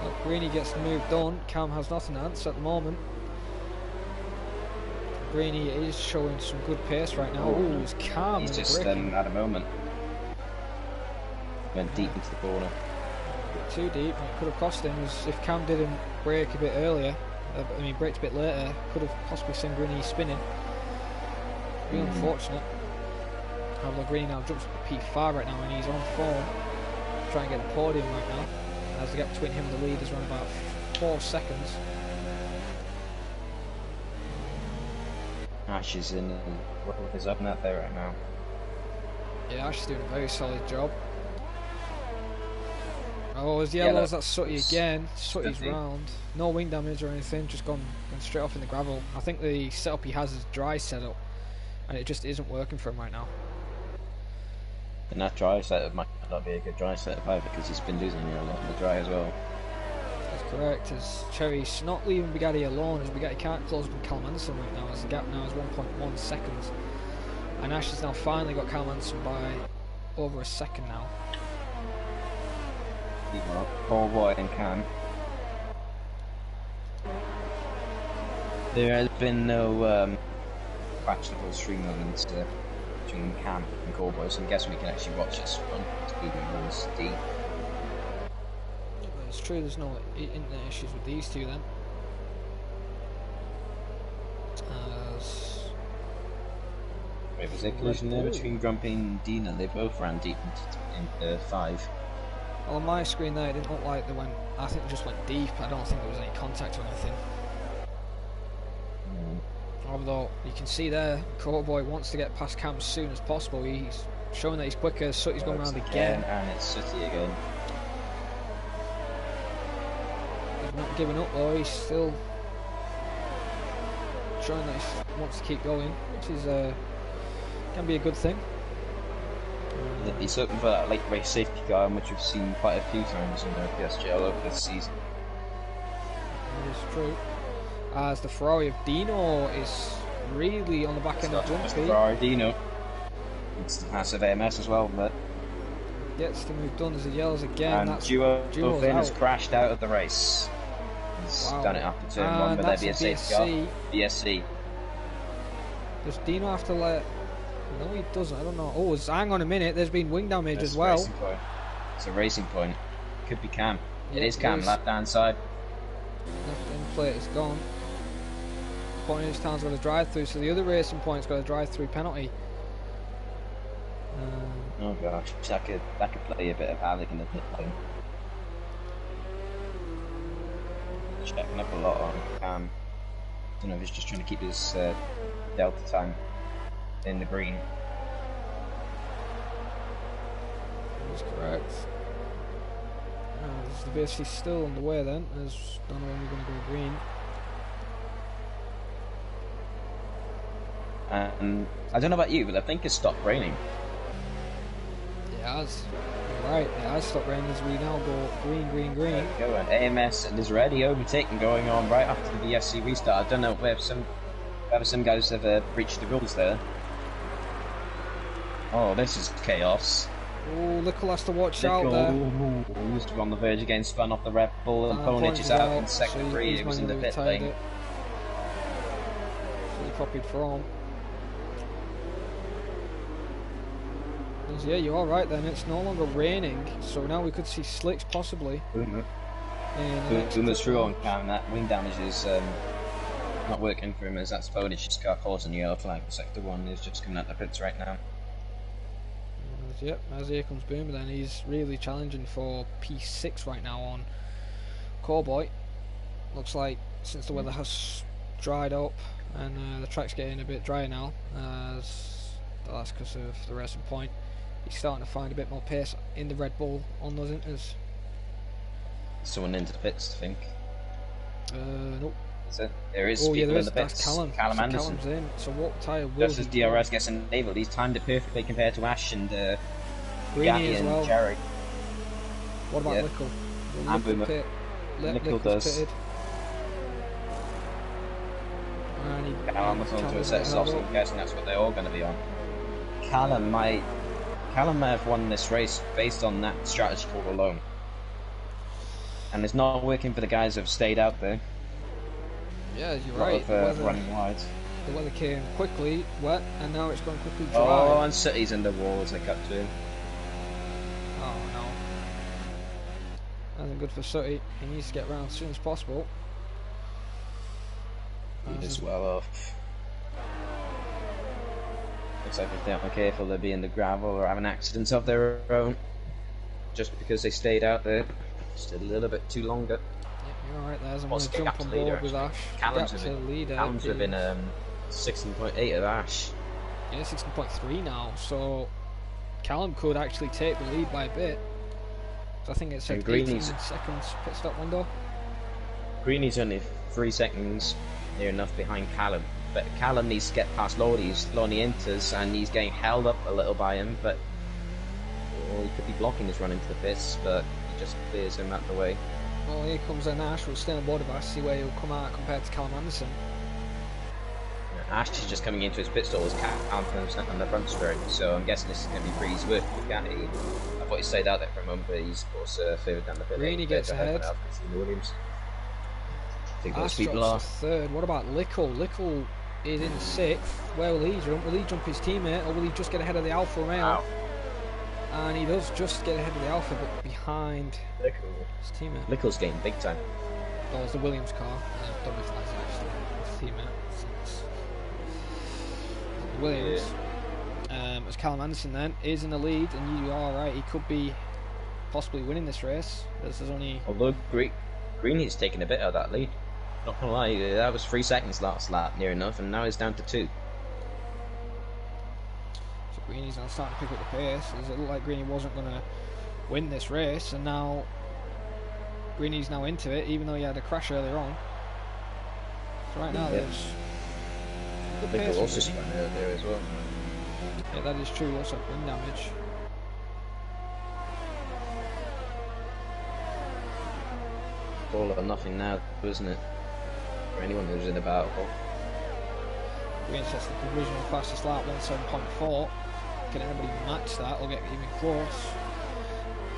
A: Well, Greeny gets the move done. Cam has nothing to answer at the moment. Greeny is showing some good pace right now. Ooh, he's calm.
B: He's just at a moment. Went deep into the corner.
A: A bit too deep, and it could have cost him. As if Cam didn't brake a bit earlier, braked a bit later, could have possibly seen Greeny spinning. Be unfortunate. Although Greeny now jumps up to P5 right now, and he's on form. Trying to get the podium right now. As the gap between him and the lead is around about 4 seconds.
B: Ash is in his oven out there right now.
A: Yeah, Ash is doing a very solid job. Oh, as yellows, that's Sooty again. Sooty's round. No wing damage or anything, just gone straight off in the gravel. I think the setup he has is dry setup, and it just isn't working for him right now.
B: And that dry setup might not be a good dry setup either, because he's been losing a lot in the dry as well.
A: That's correct, as Cherry's not leaving Bugatti alone, as Bugatti can't close up on Callum Anderson right now, as the gap now is 1.1 seconds. And Ash has now finally got Callum Anderson by over a second now.
B: Cowboy and Cam. There has been no practical stream moments between Cam and Cowboy, so I guess we can actually watch this one. It's moving rules deep.
A: It's true, there's no internet issues with these two then.
B: Wait, was there a collision there between Grumpy and Dina? They both ran deep into 5.
A: Well, on my screen there, it didn't look like they went. I think they just went deep. I don't think there was any contact or anything. Although you can see there, Cowboy wants to get past Cam as soon as possible. He's showing that he's quicker. Sooty's going around again.
B: And it's Sooty again.
A: He's not giving up though. He's still showing that he wants to keep going, which is can be a good thing.
B: He's looking for that late race safety car, which we've seen quite a few times in the PSGL over this season.
A: It is true. As the Ferrari of Dino is really on the back end of Grumpy.
B: Ferrari Dino. It's the massive AMS as well, but
A: gets the move done as he yells again.
B: And Duo Finn has crashed out of the race. He's done it after turn 1, but there'd be a safety car. BSC.
A: Does Dino have to let? No, he doesn't. I don't know. Oh, hang on a minute. There's been wing damage as well.
B: It's a racing point. Could be Cam. It is Cam. Left hand side.
A: Left end plate is gone. Point in his town's got a drive through, so the other racing point's got a drive through penalty.
B: Oh gosh, that could play a bit of havoc in the pit lane. Checking up a lot on Cam. Don't know if he's just trying to keep his delta time in the green.
A: That's correct. Is the BSC still on the way then? As don't know when we're going to go green.
B: I don't know about you, but I think it's stopped raining.
A: It has. You're right, it has stopped raining as we now go green, green, green.
B: Go on. AMS and there's already overtaking going on right after the BSC restart. I don't know whether some guys have breached the rules there. Oh, this is chaos.
A: Oh, Lickle has to watch out
B: Nickel,
A: there.
B: who's on the verge of getting spun off the Red Bull, and Ponage is out in sector
A: so
B: 3. It was in the pit lane.
A: It. So he copied from. Yeah, you are right then. It's no longer raining, so now we could see slicks possibly.
B: Boomer's through on Cam. That wing damage is not working for him, as that's Ponage's car causing the yellow flag. Sector 1 is just coming out the pits right now.
A: Yep, as here comes Boomer then. He's really challenging for P6 right now on Cowboy. Looks like since the weather has dried up and the track's getting a bit drier now, as that's because of the racing point, he's starting to find a bit more pace in the Red Bull on those inters.
B: Someone into the pits, I think.
A: Nope.
B: So there is
A: people
B: in the pits.
A: That's Callum.
B: Callum Anderson.
A: Callum's in. So what tyre will
B: just as DRS gets enabled, he's timed it perfectly compared to Ash and Gatti and
A: well.
B: Jerry.
A: What about Lickle?
B: And Boomer. Lickle does.
A: Pitted.
B: Callum was onto a set of softs, I'm guessing that's what they're all going to be on. Callum might have won this race based on that strategy call alone. And it's not working for the guys who have stayed out there.
A: Yeah, you're right.
B: Running wide.
A: The weather came quickly wet, and now it's going quickly dry.
B: Oh, and City's in the wall as they cut to him.
A: Oh no. That isn't good for Sutty. He needs to get around as soon as possible.
B: He is well off. Looks like if they're not careful, they'll be in the gravel or having accidents of their own. Just because they stayed out there. Just a little bit too longer.
A: Yep, you're alright there. I'm going to jump on board with Ash.
B: Callum's within 16.8 of Ash.
A: Yeah, 16.3 now. So Callum could actually take the lead by a bit. So I think it's like 18 seconds pit stop window.
B: Greeny's only 3 seconds near enough behind Callum. But Callum needs to get past Lordy. He's slowing the inters and he's getting held up a little by him. But he could be blocking his run into the pits, but he just clears him out of the way.
A: Well, here comes then Ash. We'll stay on board of Ash, see where he'll come out compared to Callum Anderson.
B: Ash is just coming into his pit stall as Callum comes on the front straight, so I'm guessing this is going to be pretty easy work for Gatti. I thought he stayed out there for a moment, but he's of course further down the pit.
A: Greeny gets ahead.
B: Williams.
A: Ash drops to third. What about Lickle? Lickle is in sixth. Where will he jump? Will he jump his teammate, or will he just get ahead of the Alpha Romeo? And he does just get ahead of the Alpha, but behind his teammate.
B: Lickle's getting big time.
A: Oh, it's the Williams car. I don't know if that's actually his teammate. Williams. As Callum Anderson then is in the lead, and you are right, he could be possibly winning this race. There's only.
B: Although Greeny's taken a bit of that lead. Not gonna lie, that was 3 seconds last lap, near enough, and now he's down to 2.
A: So Greeny's now starting to pick up the pace. It looked like Greeny wasn't going to win this race, and now Greeny's now into it, even though he had a crash earlier on. So right now there's.
B: I think we'll also spun out there as well.
A: Yeah, that is true. Also, wing damage.
B: All or nothing now, isn't it? For anyone who's in the battle.
A: Green sets the provisional fastest lap, 17.4. Can anybody match that or get even close?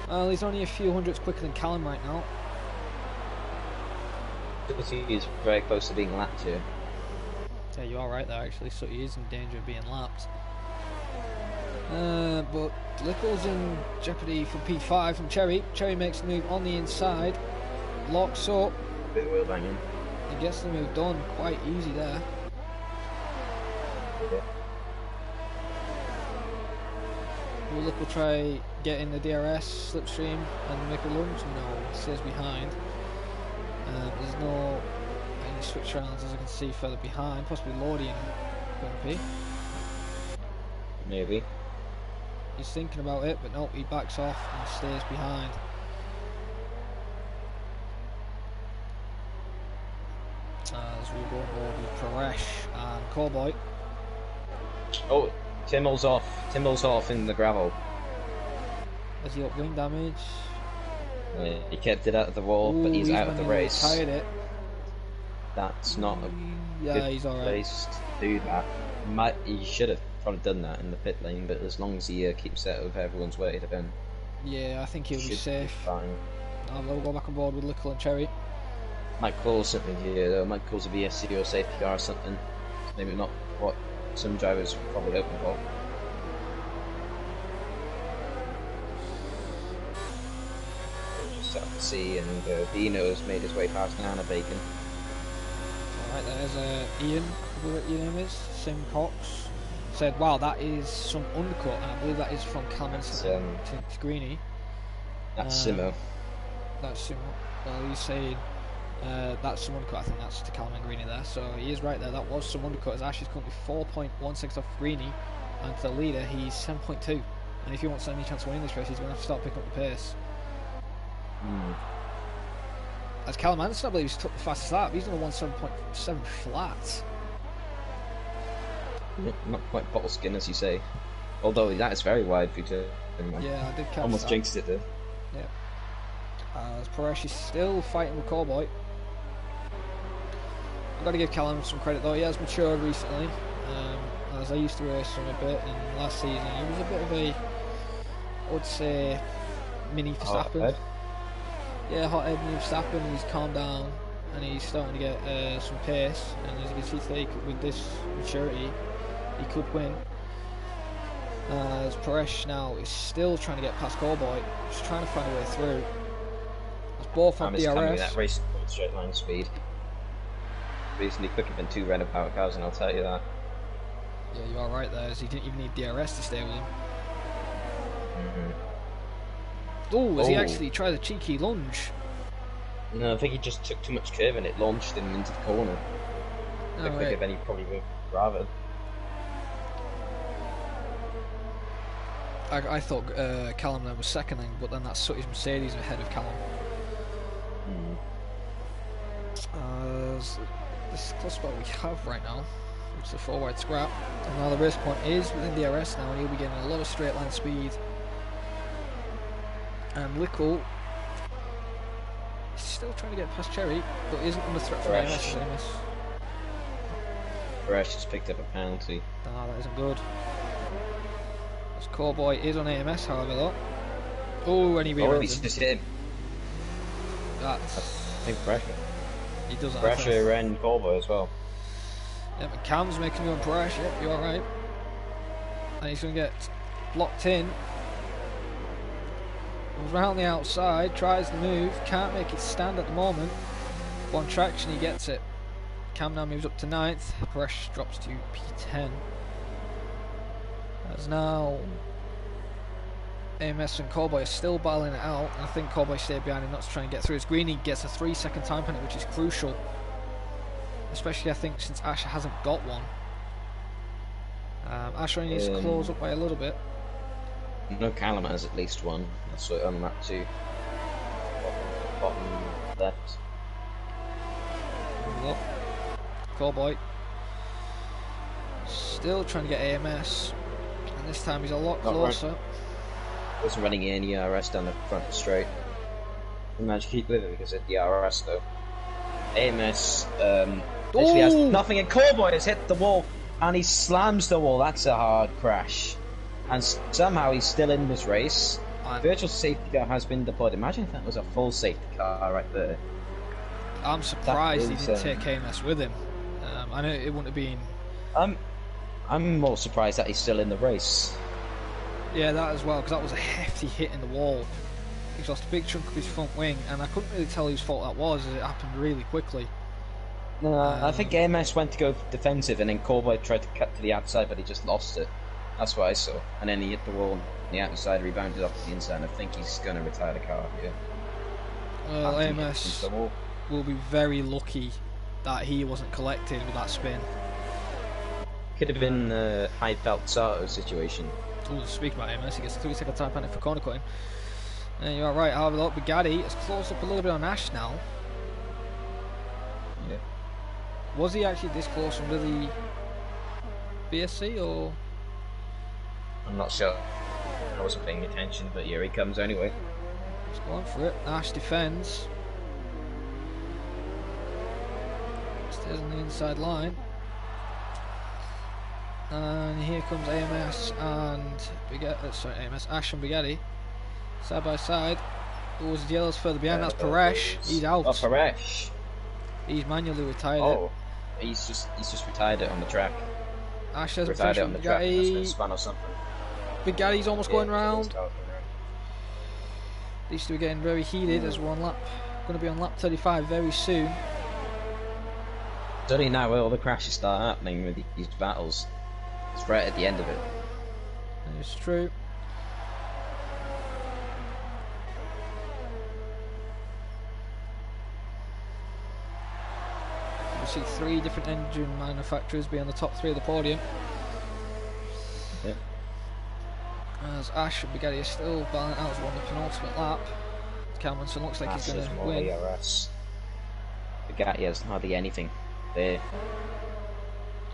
A: Well, he's only a few hundreds quicker than Callum right now.
B: He's very close to being lapped here.
A: Yeah, you are right there actually, so he is in danger of being lapped. But Lickle's in jeopardy for P5 from Cherry. Cherry makes the move on the inside, locks up.
B: Bit wheel banging.
A: He gets the move done quite easy there.
B: Yeah.
A: Will Lickle try getting the DRS slipstream and make a lunge? No, he stays behind. There's no any switch rounds as I can see further behind, possibly Lordy and Bumpy.
B: Maybe.
A: He's thinking about it, but no, he backs off and stays behind. As we go on board with Paresh and Cowboy.
B: Oh, Timmel's off. Timmel's off in the gravel.
A: Has he got wing damage?
B: Yeah, he kept it out of the wall, but he's out of the race.
A: Tired it.
B: That's not a
A: yeah,
B: good
A: he's alright.
B: place to do that. He should have probably done that in the pit lane, but as long as he keeps out of everyone's way, then
A: Yeah, I think he'll be
B: should be
A: safe.
B: fine.
A: We'll go back on board with Lickle and Cherry.
B: Might call something here though. Might cause a VSC or safety car or something. Maybe not what some drivers are probably hoping for. Just out to sea, and Dino's made his way past Nana Bacon.
A: Alright, there's Ian, I believe what your name is, Sim Cox. Said, wow, that is some undercut, and I believe that is from Clemens to Greeny.
B: That's Simo.
A: That's Simo. Well, he's saying that's some undercut. I think that's to Callum and Greeny there. So he is right there. That was some undercut. As Ash is currently 4.16 off Greeny, and to the leader he's 7.2. And if he wants any chance of winning this race, he's going to have to start picking up the pace. As Callum Anderson, I believe, he's took the fastest lap. He's on a 1.7 flat.
B: Not quite bottle skin, as you say. Although that is very wide for you to.
A: Yeah, I did catch
B: almost
A: that.
B: Jinxed it there.
A: Yeah. As Paresh is still fighting with Cowboy. I've got to give Callum some credit though. He has matured recently. As I used to race him a bit, and last season he was a bit of a, I would say, mini Verstappen. Yeah, hot-head mini Verstappen. He's calmed down and he's starting to get some pace. And as you can see today, with this maturity, he could win. As Paresh now is still trying to get past Cowboy, just trying to find a way through. As both have DRS.
B: That race straight line speed. Recently quicker than 2 Renault power cars, and I'll tell you that.
A: Yeah, you are right there, as he didn't even need DRS to stay with him. Oh, as he actually tried a cheeky lunge.
B: No, I think he just took too much curve and it launched him into the corner. Quicker than he probably would rather.
A: I thought Callum then was second then, but then that Sutty's Mercedes ahead of Callum. This close spot we have right now, which is a 4-wide scrap, and now the race point is within DRS now, and he'll be getting a lot of straight line speed. And Lickle is still trying to get past Cherry, but isn't under threat for AMS.
B: Fresh just picked up a penalty.
A: Nah, that isn't good. This Cowboy is on AMS, however, though. Oh, and he
B: he's just hit him.
A: That's
B: big pressure.
A: He does that.
B: Pressure and Cowboy as well.
A: Yeah, but Cam's making me on pressure. Yep, you're right. And he's going to get blocked in. Moves around the outside, tries to move, can't make it stand at the moment. But on traction, he gets it. Cam now moves up to 9th. Paresh drops to P10. As now AMS and Cowboy are still battling it out, and I think Cowboy stayed behind him not to try and get through. As Greeny gets a 3-second time penalty, which is crucial, especially I think since Asher hasn't got one. Asher only needs to close up by a little bit.
B: No, Callum has at least one. That's what on that too. Bottom left.
A: Cowboy still trying to get AMS, and this time he's a lot closer.
B: Wasn't running any RS down the front straight. He managed to keep with it because of the RS though. AMS literally has nothing, and Cowboy has hit the wall and he slams the wall. That's a hard crash. And somehow he's still in this race. Virtual safety car has been deployed. Imagine if that was a full safety car right there.
A: I'm surprised he didn't take AMS with him. I know it wouldn't have been.
B: I'm more surprised that he's still in the race.
A: Yeah, that as well, because that was a hefty hit in the wall. He lost a big chunk of his front wing, and I couldn't really tell whose fault that was, as it happened really quickly.
B: No, I think AMS went to go defensive, and then Cowboy tried to cut to the outside, but he just lost it. That's what I saw. And then he hit the wall on the outside, rebounded off to the inside, and I think he's going to retire the car here.
A: Well, AMS will be very lucky that he wasn't collected with that spin.
B: Could have been a high belt Sato situation.
A: Oh, speaking about AMS, he gets a 3-second time penalty for corner cutting. And you're right, however, look, Bugatti has closed up a little bit on Ash now.
B: Yeah.
A: Was he actually this close under the BSC, or...?
B: I'm not sure. I wasn't paying attention, but here he comes anyway.
A: He's going for it. Ash defends. Stays on the inside line. And here comes AMS and Ash and Bugatti side by side. Oh, the yellow's further behind. That's Paresh. He's out.
B: Oh, Paresh.
A: He's manually retired
B: Oh, he's just retired it on the track.
A: Ash hasn't
B: Retired
A: finished
B: it on
A: with
B: the track. And that's been
A: Bugatti.
B: spun or something.
A: Bugatti's almost going round.
B: Yeah,
A: These two are getting very heated as we're on lap. Going to be on lap 35 very soon.
B: It's only now where all the crashes start happening with these battles. It's right at the end of it.
A: It's true. You see 3 different engine manufacturers be on the top 3 of the podium.
B: Yeah.
A: As Ash and Bugatti are still battling out as one the penultimate lap. Cameronson looks like he's going to win.
B: Bugatti has hardly anything there.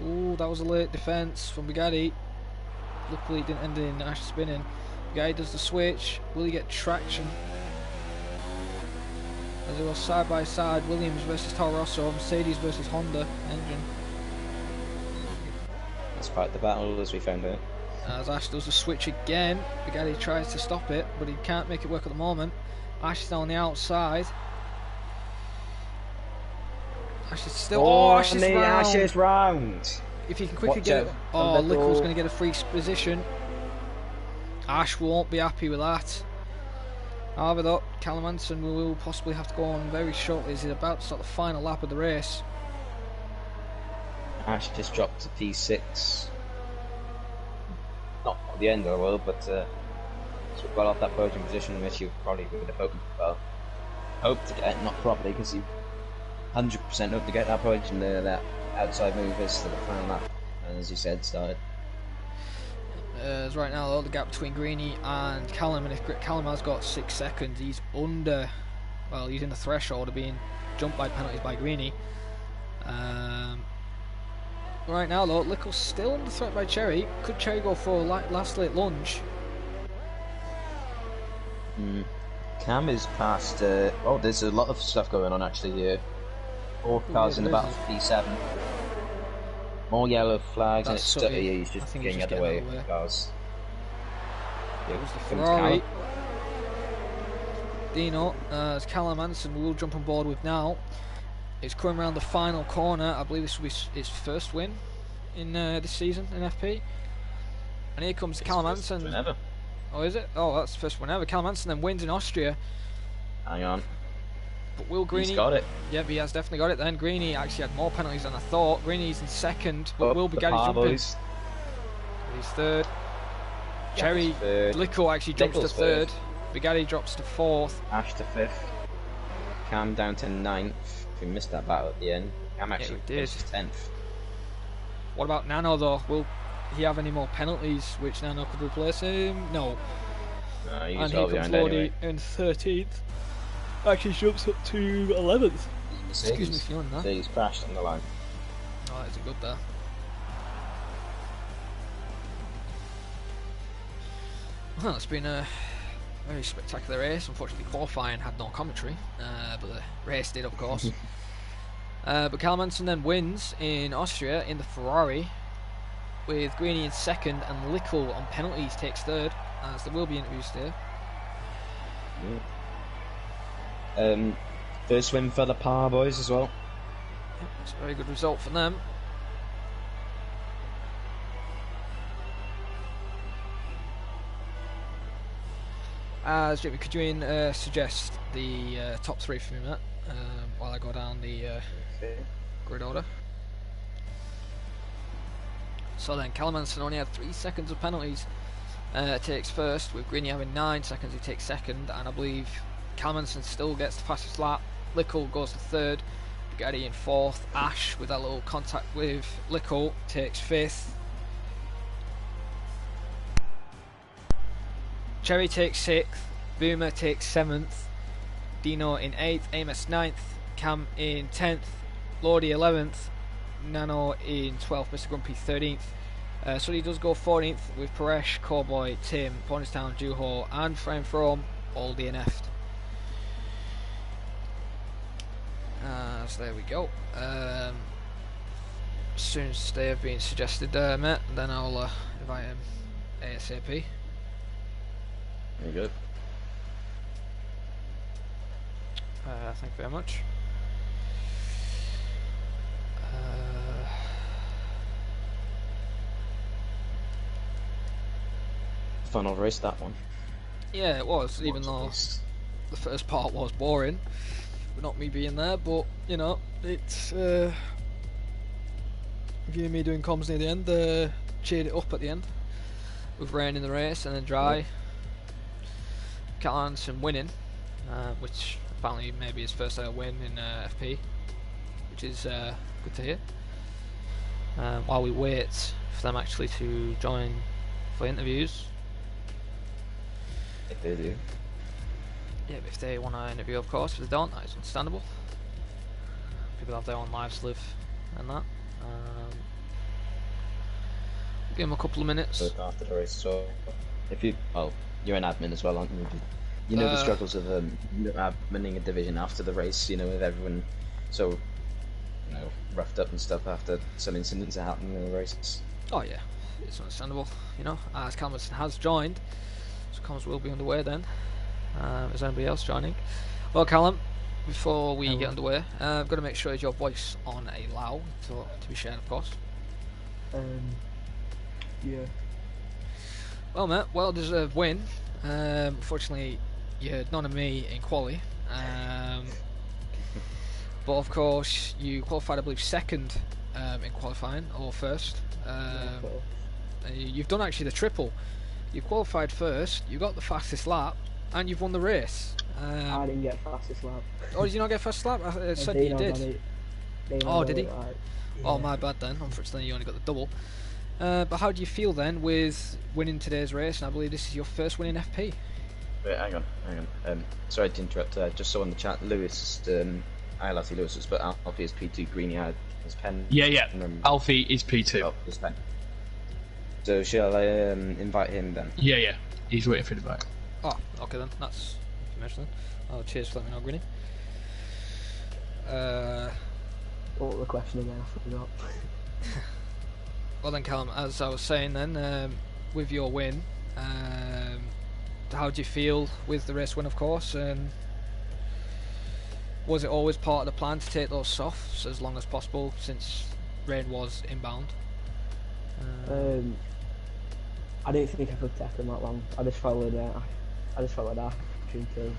A: Ooh, that was a late defence from Bugatti. Luckily it didn't end in Ash spinning. Bugatti does the switch. Will he get traction? As they were side by side, Williams versus Toro Rosso, Mercedes versus Honda engine.
B: Let's fight the battle as we found out.
A: As Ash does the switch again, Bugatti tries to stop it, but he can't make it work at the moment. Ash is on the outside. Ash is still. Oh, Ash is round.
B: Ash is round.
A: If he can quickly get it. Oh, Little's going to get a free position. Ash won't be happy with that. However, though, Callum Hanson will possibly have to go on very shortly as he's about to start the final lap of the race.
B: Ash just dropped to P6. Not the end of the world, but got off that podium position, which you probably would have hoped to get, not probably, because you 100% hope to get that podium there, that outside move is to the final lap, and as you said, started.
A: As right now, though, the gap between Greeny and Callum, and if Callum has got 6 seconds, he's under, well, he's in the threshold of being jumped by penalties by Greeny. Right now, though, Little's still under threat by Cherry. Could Cherry go for a last late lunge?
B: Cam is past. Oh, there's a lot of stuff going on actually here. 4 cars in the battle for P7. More yellow flags, and it's he's just getting out of the way of the cars.
A: It was the Ferrari. Dino, as Callum Hanson will jump on board with now. It's coming around the final corner. I believe this will be his first win in this season in FP. And here comes Callum Hanson. Oh, is it? Oh, that's the first one ever. Callum Hanson then wins in Austria.
B: Hang on.
A: But will Greeny...
B: He's got it.
A: Yeah, he has definitely got it then. Greeny actually had more penalties than I thought. Greeny's in second, but will Bugatti jumping? He's third. Cherry, Lico actually jumps to third. Bugatti drops to fourth.
B: Ash to fifth. Cam down to ninth. We missed that battle at the end. Cam actually finished 10th.
A: What about Nano though? Will he have any more penalties which Nano could replace him? No.
B: No, he's
A: and
B: well
A: he comes
B: behind anyway.
A: in 13th. Actually jumps up to 11th. Excuse me for yawning that.
B: He's crashed on the line.
A: Oh, that's a good there. Well, it's been a very spectacular race. Unfortunately, qualifying had no commentary, but the race did, of course. But Callum Hanson then wins in Austria in the Ferrari, with Greeny in second, and Lickle on penalties takes third, as there will be interviews there.
B: First win for the Power Boys as well.
A: Yep, it's a very good result for them. Jimmy, could you suggest the top 3 for me, Matt, while I go down the grid order? So then, Callum Hanson only had 3 seconds of penalties. Takes first, with Greeny having 9 seconds, he takes second, and I believe Callum Hanson still gets the fastest lap. Lickle goes to third, Bugatti in fourth. Ash, with that little contact with Lickle, takes fifth. Cherry takes 6th, Boomer takes 7th, Dino in 8th, Amos 9th, Cam in 10th, Lordy 11th, Nano in 12th, Mr. Grumpy 13th. So he does go 14th with Paresh, Cowboy, Tim, Ponystown, Juho and Frame From all DNF'd. So there we go. as soon as they have been suggested, mate, then I'll invite him ASAP.
B: There you go.
A: Thank you very much.
B: Fun race, that one.
A: Yeah, it was, even though the first part was boring, but not me being there, but, you know, it's you and me doing comms near the end, cheered it up at the end, with rain in the race, and then dry. Yeah. Cal Anderson winning, which apparently maybe his first ever win in FP, which is good to hear. While we wait for them actually to join for interviews.
B: If they do.
A: Yeah, if they want to interview, of course. If they don't, that is understandable. People have their own lives to live and that. Give them a couple of minutes.
B: After the race, so if you, you're an admin as well, aren't you? You know the struggles of adminning a division after the race. You know, with everyone so roughed up and stuff after some incidents that happened in the races.
A: Oh yeah, it's understandable. You know, as Calmerton has joined, so comms will be underway then. Is anybody else joining? Well, Callum, before we get underway, I've got to make sure is your voice on a loud to be shared, of course.
C: Yeah.
A: Well, mate, well-deserved win. Unfortunately, you had none of me in quali. But of course, you qualified, I believe, second in qualifying, or first. You've done actually the triple. You qualified first, you got the fastest lap, and you've won the race.
C: I didn't get fastest lap.
A: Oh, did you not get fastest lap? I said you did. Oh, did he? Right. Yeah. Oh, my bad then. Unfortunately, you only got the double. But how do you feel then with winning today's race? And I believe this is your first win in FP.
B: Wait, hang on. Sorry to interrupt. I just saw in the chat Lewis, Alfie Lewis, but Alfie is P2. Greeny had his pen.
D: Yeah. Alfie is P2.
B: Oh, his pen. So shall I invite him then?
D: Yeah. He's waiting for the invite.
A: Oh, okay then. That's information then. Oh, cheers for letting me know, Greeny.
C: What was the question again? I forgot.
A: Well then, Callum, as I was saying then, with your win, how do you feel with the race win, of course? Was it always part of the plan to take those softs as long as possible, since rain was inbound?
C: I didn't think I could take them that long. I just followed after until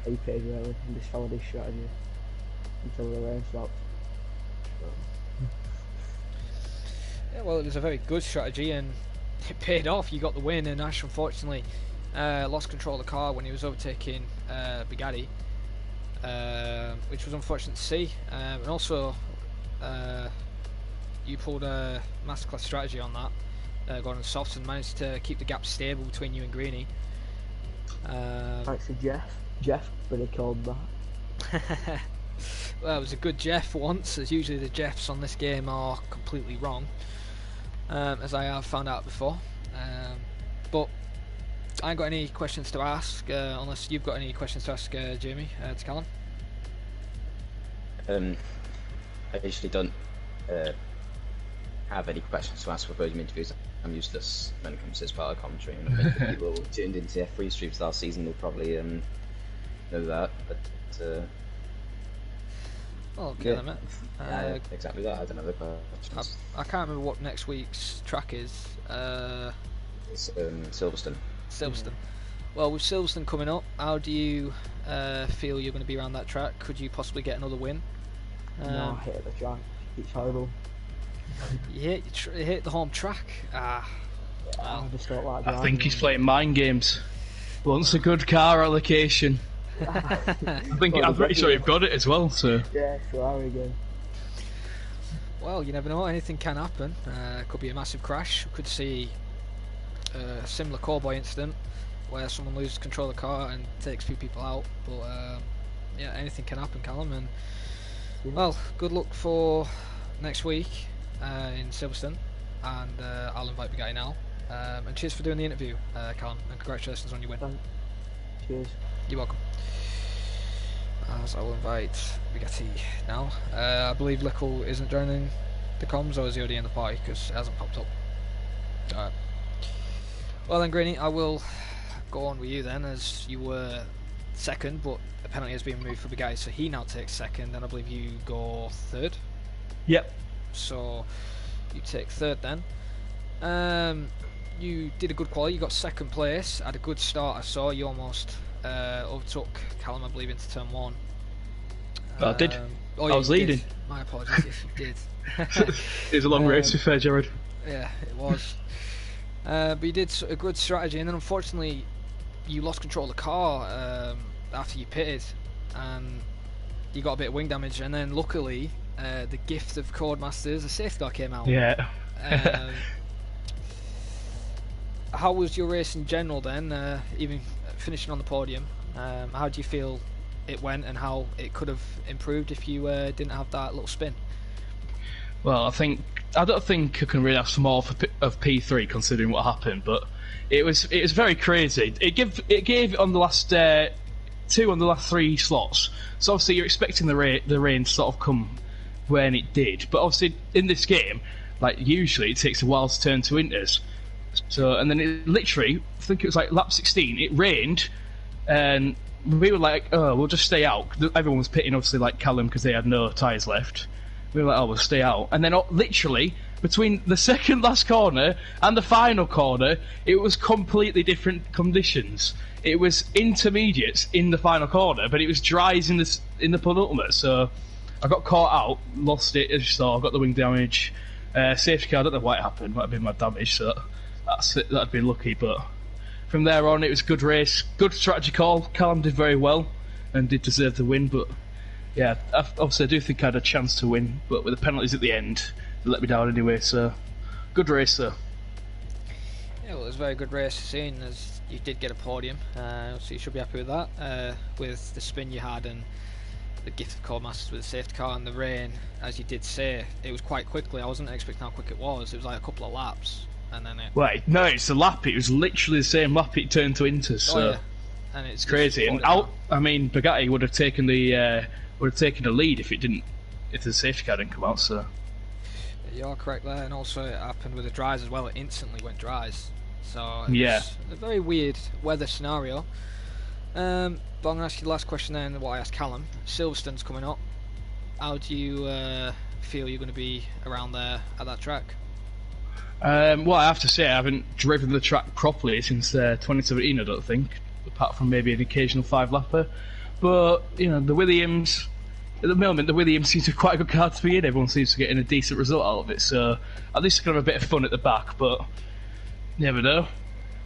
C: he paid really, and just followed his strategy until the rain stopped.
A: Yeah, well, it was a very good strategy and it paid off. You got the win, and Ash unfortunately lost control of the car when he was overtaking Bugatti, which was unfortunate to see. And also, you pulled a masterclass strategy on that, going on softs and managed to keep the gap stable between you and Greeny.
C: Thanks to Jeff. Jeff really called that.
A: Well, it was a good Jeff for once, as usually the Jeffs on this game are completely wrong, as I have found out before. But I ain't got any questions to ask, unless you've got any questions to ask, Jamie, to Callum.
B: I usually don't have any questions to ask for podium interviews. I'm useless when it comes to this part of commentary, and I think the people who tuned into F3 streams last season will probably know that, but
A: well, okay then, mate.
B: Exactly that. I don't know the questions.
A: I can't remember what next week's track is.
B: It's Silverstone.
A: Silverstone. Well, with Silverstone coming up, how do you feel you're going to be around that track? Could you possibly get another win?
C: No, I hate the track. It's horrible.
A: You hate the home track? Ah.
C: I just don't like
D: I think he's playing mind games. Wants a good car allocation. I'm pretty sure you've got it as well, so.
C: Yeah, sure, again.
A: Well, you never know, anything can happen. Could be a massive crash. We could see a similar cowboy incident where someone loses control of the car and takes a few people out. But yeah, anything can happen, Callum. And well, good luck for next week in Silverstone, and I'll invite the guy now. And cheers for doing the interview, Callum, and congratulations on your win.
C: Thanks. Cheers.
A: You're welcome. As I will invite Bugatti now. I believe Lickle isn't joining the comms, or is he already in the party? Because it hasn't popped up. Alright. Well then, Greeny, I will go on with you then, as you were second, but the penalty has been removed for Bugatti, so he now takes second, and I believe you go third.
D: Yep.
A: So you take third then. You did a good quality. You got second place. Had a good start. I saw you almost overtook Callum, I believe, into turn 1.
D: I did.
A: Oh,
D: I was leading.
A: Did. My apologies if you did.
D: It was a long race, to be fair, Jared.
A: Yeah, it was. But you did a good strategy, and then unfortunately you lost control of the car after you pitted, and you got a bit of wing damage. And then luckily, the gift of Codemasters, a safety car came out.
D: Yeah.
A: How was your race in general then, even finishing on the podium? How do you feel it went, and how it could have improved if you didn't have that little spin?
D: Well, I don't think I can really ask for more of P3 considering what happened, but it was very crazy. It gave on the last 2 on the last 3 slots. So obviously you're expecting the rain to sort of come when it did, but obviously in this game, like usually it takes a while to turn to inters. So and then it literally, I think it was like lap 16, it rained, and we were like, oh, we'll just stay out. Everyone was pitting, obviously, like Callum, because they had no tyres left. We were like, oh, we'll stay out. And then literally between the second last corner and the final corner, it was completely different conditions. It was intermediates in the final corner, but it was dries in the penultimate. So I got caught out, lost it, as you saw, got the wing damage. Safety car, I don't know what happened, might have been my damage, so that'd been lucky. But from there on, it was a good race, good strategy call. Callum did very well and did deserve the win, but yeah, obviously I do think I had a chance to win, but with the penalties at the end, they let me down anyway, so good race though.
A: Yeah, well, it was a very good race, seeing as you did get a podium, so you should be happy with that, with the spin you had and the gift of Codemasters with the safety car and the rain. As you did say, it was quite quickly. I wasn't expecting how quick it was. It was like a couple of laps, and then it...
D: Wait, no, it's the lap. It was literally the same lap it turned to Inter, so...
A: Oh, yeah. And it's
D: crazy. And I mean, Bugatti would have taken the lead if the safety car didn't come out, so...
A: You're correct there, and also it happened with the dries as well. It instantly went dries. So it was a very weird weather scenario. But I'm going to ask you the last question then, what I asked Callum. Silverstone's coming up. How do you feel you're going to be around there at that track?
D: Well, I have to say I haven't driven the track properly since 2017, I don't think, apart from maybe an occasional 5-lapper. But, you know, the Williams, at the moment, the Williams seems to be quite a good car to be in. Everyone seems to be getting a decent result out of it, so at least it's going to have a bit of fun at the back, but you never know.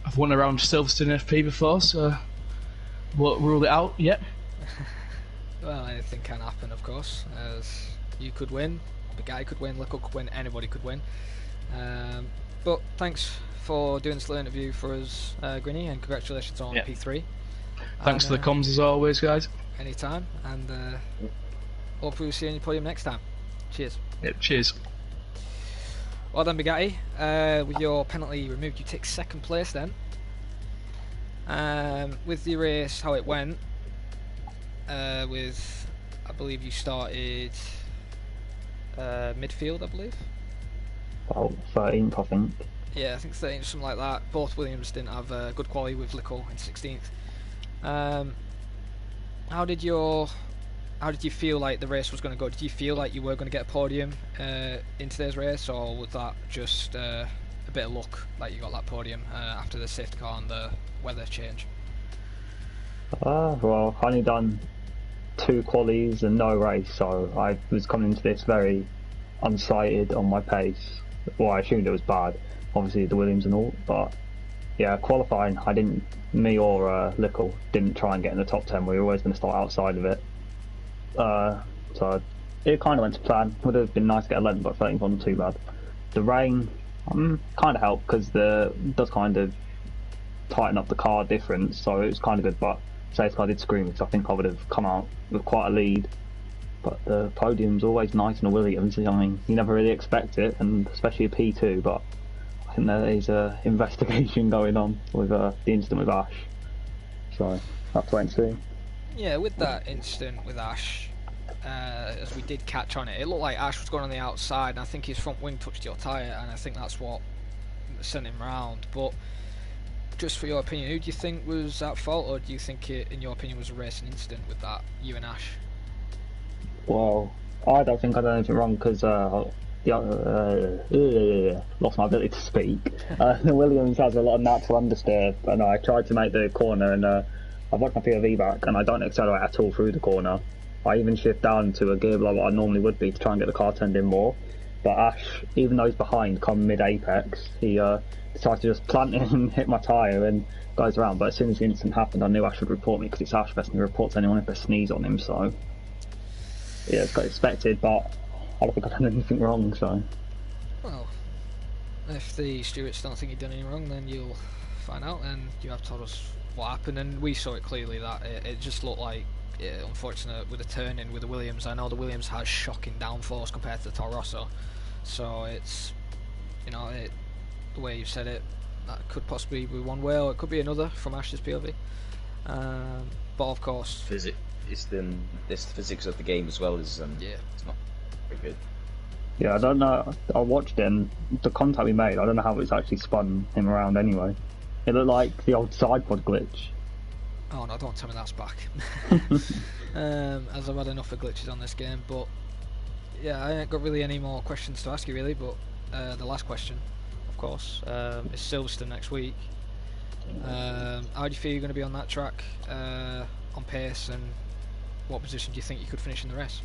D: I've won around Silverstone FP before, so won't rule it out yet.
A: Well, anything can happen, of course, as you could win, the guy could win, Lico could win, anybody could win. But thanks for doing this little interview for us, Grinny, and congratulations on P3.
D: Thanks for the comms as always, guys.
A: Anytime, and hopefully we'll see you on your podium next time. Cheers.
D: Yep, cheers.
A: Well done, Bugatti. With your penalty removed, you take second place then. With the race, how it went, with, I believe you started midfield, I believe.
C: About 13th, I think.
A: Yeah, I think 13th, something like that. Both Williams didn't have good quality, with Lico in 16th. How did you feel like the race was going to go? Did you feel like you were going to get a podium in today's race, or was that just a bit of luck, like you got that podium after the safety car and the weather change?
C: Well, I've only done 2 qualies and no race, so I was coming into this very unsighted on my pace. Well, I assumed it was bad, obviously the Williams and all, but yeah, qualifying, me or Lickle didn't try and get in the top 10. We were always going to start outside of it. So it kind of went to plan. Would have been nice to get 11th, but 13th wasn't too bad. The rain kind of helped because it does kind of tighten up the car difference, so it was kind of good. But safety car did scream because I think I would have come out with quite a lead. But the podium's always nice in a Williams. I mean, you never really expect it, and especially a P2. But I think there is an investigation going on with the incident with Ash. So that's wait and see.
A: Yeah, with that incident with Ash, as we did catch on it, it looked like Ash was going on the outside, and I think his front wing touched your tyre, and I think that's what sent him round. But just for your opinion, who do you think was at fault, or do you think it, in your opinion, was a racing incident with that, you and Ash?
C: Well, I don't think I done anything wrong because lost my ability to speak. The Williams has a lot of natural understeer, and I tried to make the corner, and I got my POV back, and I don't accelerate at all through the corner. I even shift down to a gear below what I normally would be to try and get the car turned in more. But Ash, even though he's behind, come mid-apex, he decides to just plant in and hit my tyre and goes around. But as soon as the incident happened, I knew Ash would report me because it's Ash best and he reports anyone if they sneeze on him. So yeah, it's got expected, but I don't think I've done anything wrong. So
A: well, if the stewards don't think you've done anything wrong, then you'll find out, and you have told us what happened, and we saw it clearly that it just looked like, unfortunate with the turn-in with the Williams. I know the Williams has shocking downforce compared to the Toro Rosso, so it's, the way you said it, that could possibly be one way, or it could be another from Ash's POV. But of course,
B: it's the physics of the game as well. It's not very good.
C: yeah, I don't know. I watched him. The contact we made, I don't know how it's actually spun him around. Anyway, it looked like the old side pod glitch.
A: Oh no, don't tell me that's back. As I've had enough of glitches on this game. But yeah, I ain't got really any more questions to ask you really, but the last question, of course, is Silverstone next week. How do you feel you're going to be on that track, on pace, and what position do you think you could finish in the race?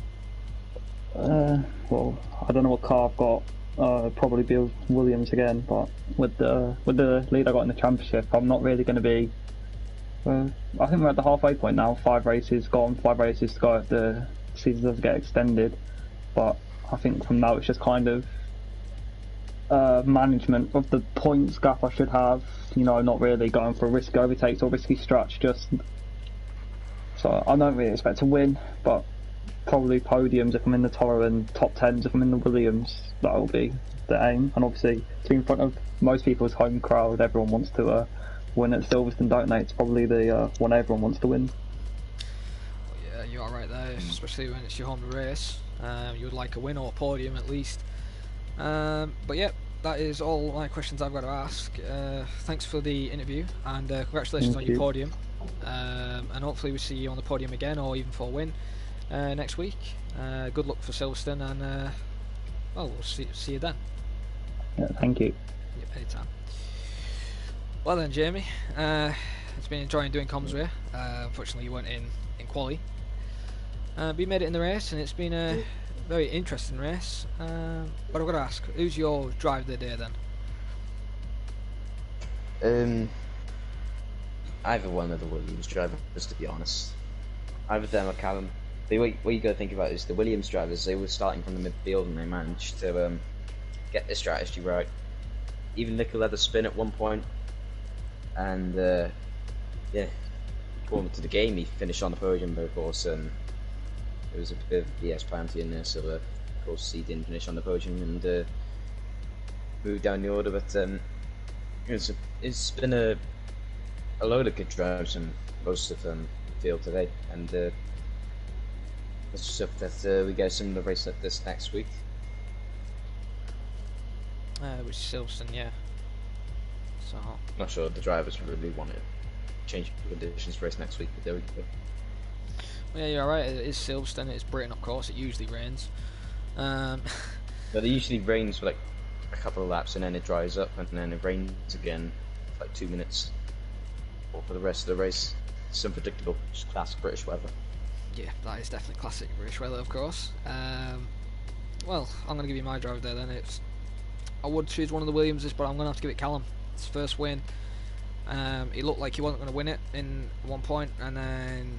C: Well, I don't know what car I've got. Probably be Williams again, but with the lead I got in the championship, I'm not really going to be. I think we're at the halfway point now. 5 races gone, 5 races to go if the season does get extended. But I think from now it's just kind of management of the points gap I should have. Not really going for risky overtakes or risky stretch. So I don't really expect to win, but probably podiums if I'm in the Toro and top 10s if I'm in the Williams. That will be the aim. And obviously to be in front of most people's home crowd, everyone wants to win at Silverstone, don't they? It's probably the one everyone wants to win.
A: Yeah, you are right there, especially when it's your home race. You would like a win or a podium at least. But yeah, that is all my questions I've got to ask. Thanks for the interview, and congratulations on your podium. And hopefully we see you on the podium again, or even for a win next week. Good luck for Silverstone, and we'll see you then.
C: Yeah, thank you.
A: Yep, anytime. Well then, Jamie, it's been enjoying doing comms with you. Unfortunately, you weren't in quali, but you made it in the race, and it's been a very interesting race. But I've got to ask, who's your driver of the day then?
B: Either one of the Williams drivers, to be honest. Either them or Callum. What you got to think about is the Williams drivers. They were starting from the midfield, and they managed to get their strategy right. Even Nicola had a spin at one point. And according to the game, he finished on the podium, but of course there was a bit of BS planty in there, so of course he didn't finish on the podium and moved down the order. But it's been a load of good drives in most of the field today, and let's just hope that we get a similar race like this next week.
A: Which is Silverstone, yeah. So
B: Not sure the drivers really want to change conditions for race next week, but there we go.
A: Well, yeah, you're right. It is Silverstone. It's Britain, of course. It usually rains.
B: But it usually rains for like a couple of laps, and then it dries up, and then it rains again for like 2 minutes, or for the rest of the race. It's unpredictable. Just classic British weather.
A: Yeah, that is definitely classic British weather, of course. Well, I'm going to give you my driver there then. I would choose one of the Williamses, but I'm going to have to give it Callum. It's his first win. He looked like he wasn't going to win it in one point, and then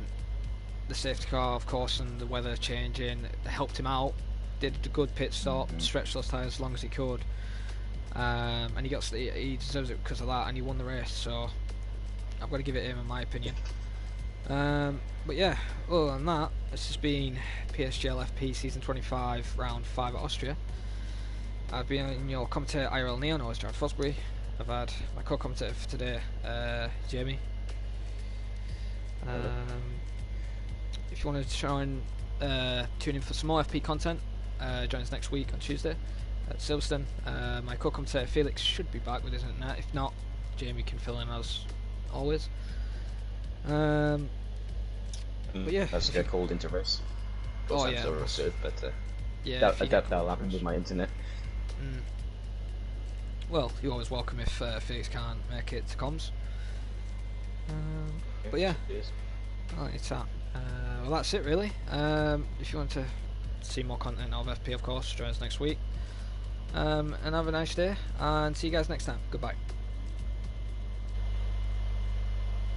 A: the safety car, of course, and the weather changing helped him out. Did a good pit stop, stretched those tyres as long as he could, and he deserves it because of that, and he won the race. So I've got to give it him, in my opinion. But yeah, other than that, this has been PSGL FP Season 25, Round 5 at Austria. I've been your commentator IRL Neon, I was Jared Fosbury. I've had my co-commentator for today, Jamie. If you want to try and tune in for some more FP content. Join us next week on Tuesday at Silverstone. My co-commentator Felix should be back with us at night. If not, Jamie can fill in as always. But yeah,
B: As I get called into race.
A: Oh, yeah,
B: Sort of absurd, but
A: yeah,
B: I doubt that'll happen with my internet.
A: Well, you're always welcome if Felix can't make it to comms. But yeah, well, it's that. Well, that's it really. If you want to see more content of FP, of course, join us next week. And have a nice day, and see you guys next time. Goodbye.